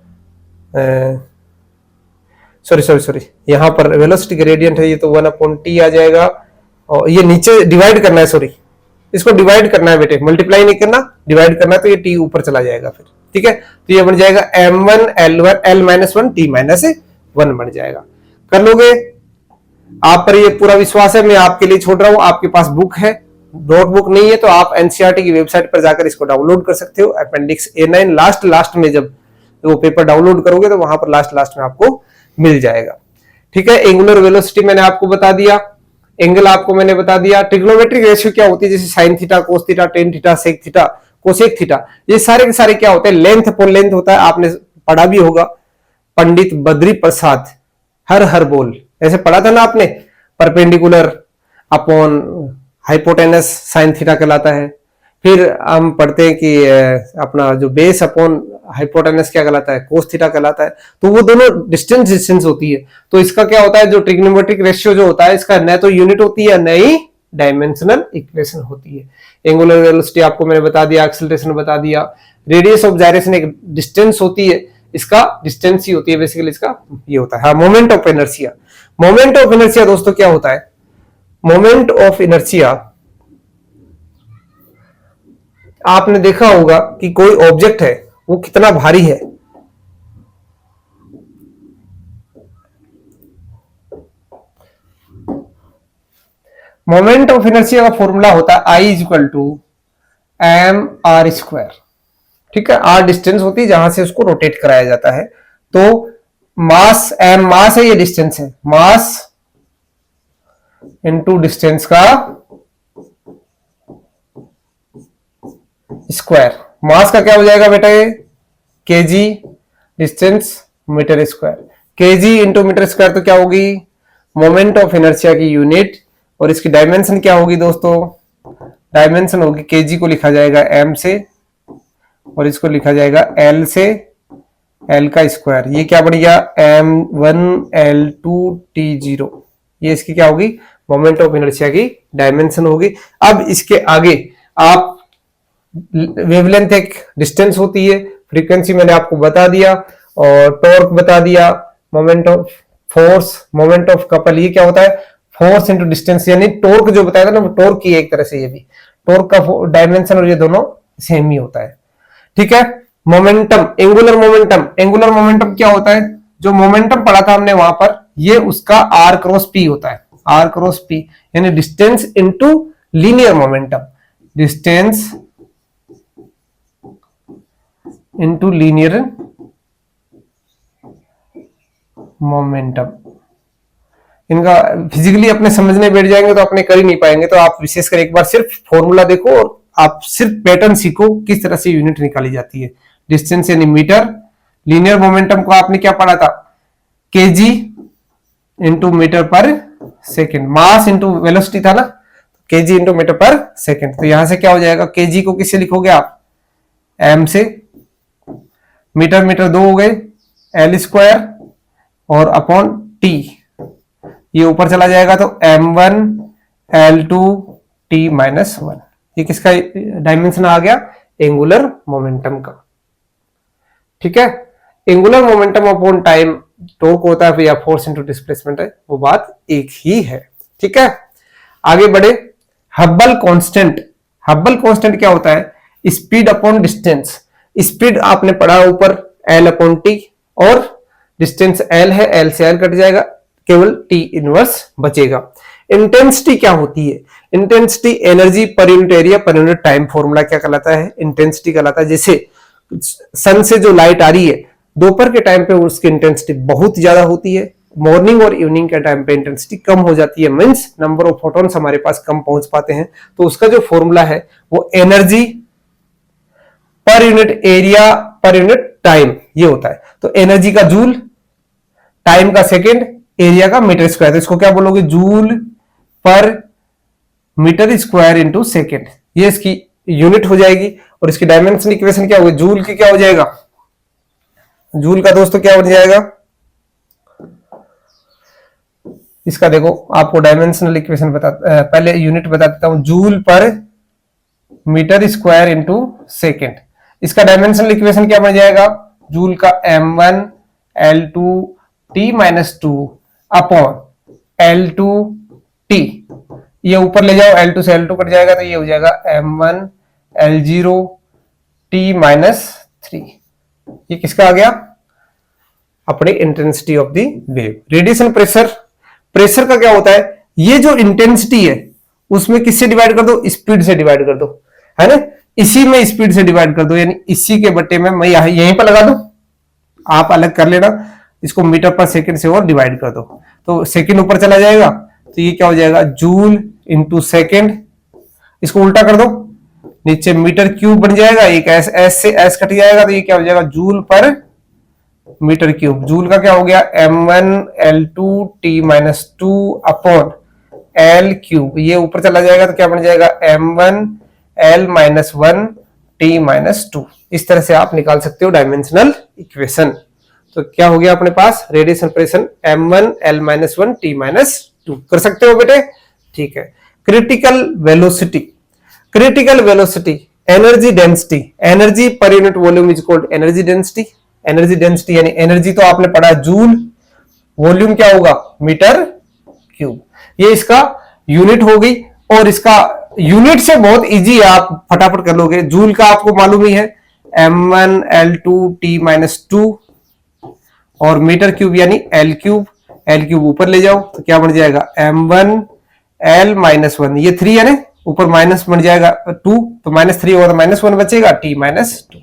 सॉरी यहां पर वेलोसिटी ग्रेडियंट है, ये तो 1/t आ जाएगा, और ये नीचे डिवाइड करना है, सॉरी इसको डिवाइड करना है बेटे, मल्टीप्लाई नहीं करना, डिवाइड करना है, तो ये t ऊपर चला जाएगा फिर। ठीक है, तो ये बन जाएगा m1l1t-1 बन जाएगा। कर लोगे, आप पर ये पूरा विश्वास है, मैं आपके लिए छोड़ रहा हूं। आपके पास बुक है, नोटबुक नहीं है तो आप एनसीईआरटी की वेबसाइट पर जाकर इसको डाउनलोड कर सकते हो। अपेंडिक्स A9 लास्ट में जब वो पेपर डाउनलोड करोगे तो वहां पर लास्ट में आपको मिल जाएगा। ठीक है, एंगुलर वेलोसिटी मैंने आपको बता दिया, एंगल आपको मैंने बता दिया। ट्रिग्नोमेट्रिक रेशियो क्या होती है, जैसे sine theta, cos theta, tan theta, sec theta, cosec theta, ये सारे के सारे क्या होते हैं, लेंथ अपॉन लेंथ होता है। आपने पढ़ा भी होगा, पंडित बद्री प्रसाद हर बोल, ऐसे पढ़ा था ना आपने, perpendicular upon hypotenuse sine theta कहलाता है। फिर हम पढ़ते हैं कि अपना जो बेस अपॉन हाइपोटेनस क्या कहलाता है, कोस थीटा कहलाता है। तो वो दोनों डिस्टेंस होती है। तो इसका क्या होता है, जो ट्रिग्नोमेट्रिक रेशियो जो होता है, इसका न तो यूनिट होती है न ही डायमेंशनल इक्वेशन होती है। एंगुलर वेलोसिटी आपको मैंने बता दिया, एक्सेलरेशन बता दिया, रेडियस ऑफ जायरेशन एक डिस्टेंस होती है, इसका डिस्टेंस ही होती है बेसिकली, इसका ये होता है। हाँ, moment of inertia, moment of inertia दोस्तों क्या होता है, मोमेंट ऑफ इनर्शिया आपने देखा होगा कि कोई ऑब्जेक्ट है वो कितना भारी है, मोमेंट ऑफ इनर्शिया का फॉर्मूला होता है I = एम आर स्क्वायर। ठीक है, आर डिस्टेंस होती है जहां से उसको रोटेट कराया जाता है। तो मास एम मास है, ये डिस्टेंस है, मास इनटू डिस्टेंस का स्क्वायर। मास का क्या हो जाएगा बेटा, ये KG, distance metre square. KG into metre square तो क्या होगी, मोमेंट ऑफ इनर्शिया की यूनिट। और इसकी डायमेंशन क्या होगी दोस्तों, डायमेंशन होगी, केजी को लिखा जाएगा एम से और इसको लिखा जाएगा एल से, एल का स्क्वायर। ये क्या बन गया, m1l2t0। ये इसकी क्या होगी, मोमेंट ऑफ इनर्शिया की डायमेंशन होगी। अब इसके आगे आप वेवलेंथ एक डिस्टेंस होती है, फ्रीक्वेंसी मैंने आपको बता दिया और टॉर्क बता दिया, moment of force, moment of couple, ये क्या होता है, फोर्स इनटू डिस्टेंस, यानी टॉर्क जो बताया था ना वो टॉर्क की एक तरह से, ये भी टॉर्क का डायमेंशन और ये दोनों सेम ही होता है। ठीक है, momentum, angular momentum, angular momentum क्या होता है, जो मोमेंटम पढ़ा था हमने वहां पर, ये उसका आर क्रॉस पी होता है, आर क्रॉस पी, यानी distance into linear momentum, distance into linear momentum. इनका फिजिकली अपने समझने बैठ जाएंगे तो अपने कर ही नहीं पाएंगे, तो आप विशेषकर एक बार सिर्फ फॉर्मूला देखो और आप सिर्फ पैटर्न सीखो किस तरह से यूनिट निकाली जाती है। डिस्टेंस यानी मीटर, लीनियर मोमेंटम को आपने क्या पढ़ा था, केजी इंटू मीटर पर सेकेंड, मास इंटू वेलोसिटी था ना, केजी इंटू मीटर पर सेकेंड। तो यहां से क्या हो जाएगा, केजी को किससे लिखोगे आप, एम से, मीटर मीटर दो हो गए, एल स्क्वायर और अपॉन टी, ये ऊपर चला जाएगा तो m1l2t-1। ये किसका डायमेंशन आ गया, एंगुलर मोमेंटम का। ठीक है, angular momentum upon time torque होता है या फोर्स इनटू डिस्प्लेसमेंट है, वो बात एक ही है। ठीक है, आगे बढ़े, हब्बल कांस्टेंट। हब्बल कांस्टेंट क्या होता है, स्पीड अपॉन डिस्टेंस। स्पीड आपने पढ़ा ऊपर l अपॉन टी, और डिस्टेंस l है, l से l कट जाएगा, केवल t इनवर्स बचेगा। इंटेंसिटी क्या होती है, intensity energy per unit area per unit time. Formula क्या कहलाता है, इंटेंसिटी कहलाता है। जैसे सन से जो लाइट आ रही है दोपहर के टाइम पे उसकी इंटेंसिटी बहुत ज्यादा होती है, मॉर्निंग और इवनिंग के टाइम पे इंटेंसिटी कम हो जाती है, मींस नंबर ऑफ फोटॉन्स हमारे पास कम पहुंच पाते हैं। तो उसका जो फॉर्मूला है वो energy per unit area per unit time ये होता है। तो एनर्जी का जूल, टाइम का सेकेंड, एरिया का मीटर स्क्वायर, तो इसको क्या बोलोगे, जूल पर मीटर स्क्वायर इंटू सेकेंड, ये इसकी यूनिट हो जाएगी। और इसकी डायमेंशन इक्वेशन क्या होगी, जूल की क्या हो जाएगा, जूल का दोस्तों क्या बन जाएगा, इसका देखो आपको डायमेंशनल इक्वेशन पहले यूनिट बता देता हूं, जूल पर मीटर स्क्वायर इंटू सेकेंड। इसका डायमेंशनल इक्वेशन क्या बन जाएगा, जूल का m1l2t-2 अपॉन l2t, ये ऊपर ले जाओ, l2 से l2 कट जाएगा तो ये हो जाएगा m1l0t-3। ये किसका आ गया, अपने intensity of the wave. Radiation pressure, pressure का क्या होता है, ये जो इंटेंसिटी है उसमें किससे डिवाइड कर दो, स्पीड से डिवाइड कर दो, है ना, इसी में स्पीड से डिवाइड कर दो, यानी इसी के बट्टे में मैं यहीं पर लगा दूं, आप अलग कर लेना, इसको मीटर पर सेकंड से और डिवाइड कर दो, तो सेकंड ऊपर चला जाएगा, तो ये क्या हो जाएगा, जूल इंटू सेकेंड। इसको उल्टा कर दो, नीचे मीटर क्यूब बन जाएगा, एक एस, एस से एस कट जाएगा, तो ये क्या हो जाएगा, जूल पर मीटर क्यूब। जूल का क्या हो गया, m1l2t-2 अपॉन l क्यूब, ये ऊपर चला जाएगा तो क्या बन जाएगा, m1l-1t-2। इस तरह से आप निकाल सकते हो डायमेंशनल इक्वेशन। तो क्या हो गया अपने पास, रेडिएशन प्रेशर m1l-1t-2 कर सकते हो बेटे। ठीक है, critical velocity, critical velocity, energy density, energy per unit volume is called energy density. Energy density यानी एनर्जी तो आपने पढ़ा जूल, वॉल्यूम क्या होगा, मीटर क्यूब, ये इसका यूनिट होगी। और इसका यूनिट से बहुत इजी है, आप फटाफट कर लोगे। जूल का आपको मालूम ही है m1l2t-2 और मीटर क्यूब यानी l क्यूब, l क्यूब ऊपर ले जाओ तो क्या बन जाएगा m1l-1, ये 3 है ना, ऊपर माइनस बन जाएगा 2, तो -3 होगा तो -1 बचेगा, T-2।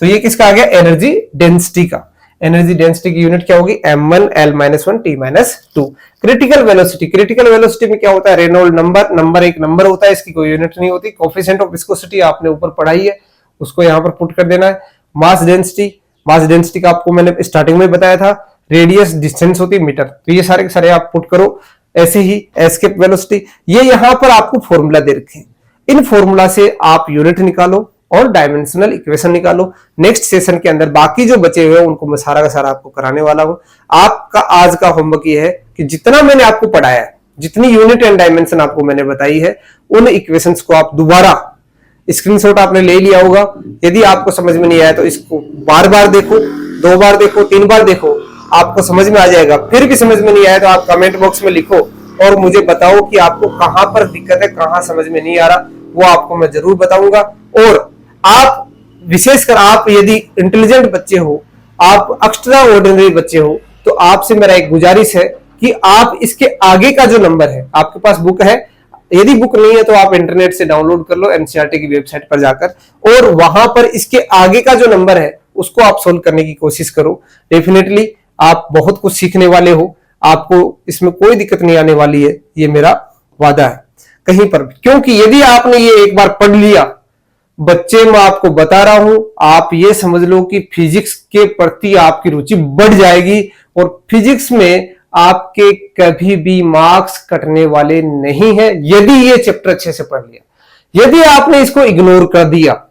तो ये किसका आ गया, एनर्जी डेंसिटी का। एनर्जी डेंसिटी की यूनिट क्या होगी, m1 L-1 T-2। Critical velocity, critical velocity में क्या होता है, रेनॉल्ड नंबर एक नंबर होता है, इसकी कोई यूनिट नहीं होती। कोफिशिएंट ऑफ विस्कोसिटी आपने ऊपर पढ़ाई है, उसको यहां पर पुट कर देना है। मास डेंसिटी, मास डेंसिटी का आपको मैंने स्टार्टिंग में बताया था, रेडियस डिस्टेंस होती है मीटर, तो ये सारे के सारे आप पुट करो। ऐसे ही एस्केप वेलोसिटी, ये यहां पर आपको फॉर्मूला दे रखे हैं, इन फॉर्मूला से आप यूनिट निकालो और डायमेंशनल इक्वेशन निकालो। नेक्स्ट सेशन के अंदर बाकी जो बचे हुए हैं उनको मैं सारा का सारा आपको कराने वाला हूं। आपका आज का होमवर्क ये है कि जितना मैंने आपको पढ़ाया है, जितनी यूनिट एंड डायमेंशन आपको मैंने बताई है, उन इक्वेशंस को आप दोबारा स्क्रीनशॉट आपने ले लिया होगा। यदि आपको समझ में नहीं आया तो इसको बार बार देखो, 2 बार देखो, 3 बार देखो, आपको समझ में आ जाएगा। फिर भी समझ में नहीं आया तो आप कमेंट बॉक्स में लिखो और मुझे बताओ कि आपको कहां पर दिक्कत है, कहां समझ में नहीं आ रहा, वो आपको मैं जरूर बताऊंगा। और आप विशेषकर आप यदि इंटेलिजेंट बच्चे हो, आप एक्स्ट्रा ऑर्डिनरी बच्चे हो, तो आपसे मेरा एक गुजारिश है कि आप इसके आगे का जो नंबर है, आपके पास बुक है, यदि बुक नहीं है तो आप इंटरनेट से डाउनलोड कर लो एनसीईआरटी की वेबसाइट पर जाकर, और वहां पर इसके आगे का जो नंबर है उसको आप सोल्व करने की कोशिश करो। डेफिनेटली आप बहुत कुछ सीखने वाले हो, आपको इसमें कोई दिक्कत नहीं आने वाली है, ये मेरा वादा है कहीं पर भी। क्योंकि यदि आपने ये एक बार पढ़ लिया, बच्चे मैं आपको बता रहा हूं, आप ये समझ लो कि फिजिक्स के प्रति आपकी रुचि बढ़ जाएगी और फिजिक्स में आपके कभी भी मार्क्स कटने वाले नहीं है यदि ये चैप्टर अच्छे से पढ़ लिया। यदि आपने इसको इग्नोर कर दिया,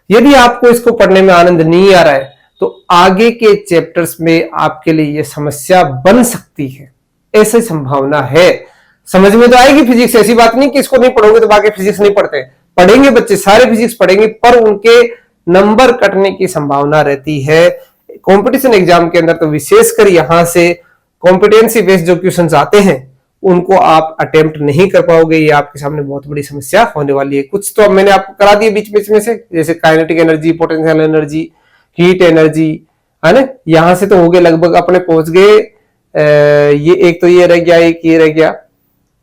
यदि आपको इसको पढ़ने में आनंद नहीं आ रहा है, तो आगे के चैप्टर्स में आपके लिए यह समस्या बन सकती है, ऐसी संभावना है। समझ में तो आएगी फिजिक्स, ऐसी बात नहीं कि इसको नहीं पढ़ोगे तो बाकी फिजिक्स नहीं पढ़ते, पढ़ेंगे बच्चे, सारे फिजिक्स पढ़ेंगे, पर उनके नंबर कटने की संभावना रहती है कंपटीशन एग्जाम के अंदर। तो विशेषकर यहां से कॉम्पिटेंसी बेस्ड जो क्वेश्चंस आते हैं उनको आप अटेम्प्ट नहीं कर पाओगे, ये आपके सामने बहुत बड़ी समस्या होने वाली है। कुछ तो मैंने आपको करा दिए बीच बीच में से, जैसे kinetic energy, potential energy, heat energy, है ना, यहां से तो हो गए लगभग अपने पहुंच गए। ये एक तो ये रह गया, एक ये रह गया,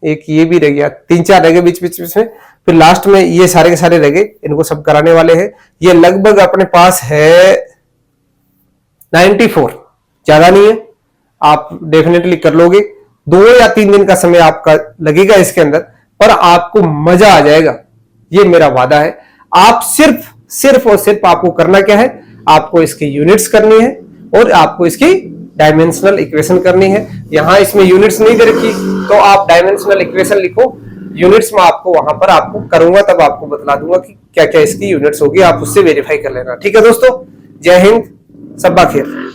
एक ये भी रह गया, 3-4 रह गए बीच बीच में, फिर लास्ट में ये सारे के सारे रह गए, इनको सब कराने वाले हैं। ये लगभग अपने पास है 94, ज्यादा नहीं है, आप डेफिनेटली कर लोगे। 2 या 3 दिन का समय आपका लगेगा इसके अंदर, पर आपको मजा आ जाएगा, ये मेरा वादा है। आप सिर्फ और सिर्फ आपको करना क्या है, आपको इसकी यूनिट्स करनी है और आपको इसकी डायमेंशनल इक्वेशन करनी है। यहां इसमें यूनिट्स नहीं दे रखी तो आप डायमेंशनल इक्वेशन लिखो, यूनिट्स में आपको वहां पर आपको करूंगा, तब आपको बतला दूंगा कि क्या क्या इसकी यूनिट्स होगी, आप उससे वेरीफाई कर लेना। ठीक है दोस्तों, जय हिंद, सब्बा खैर।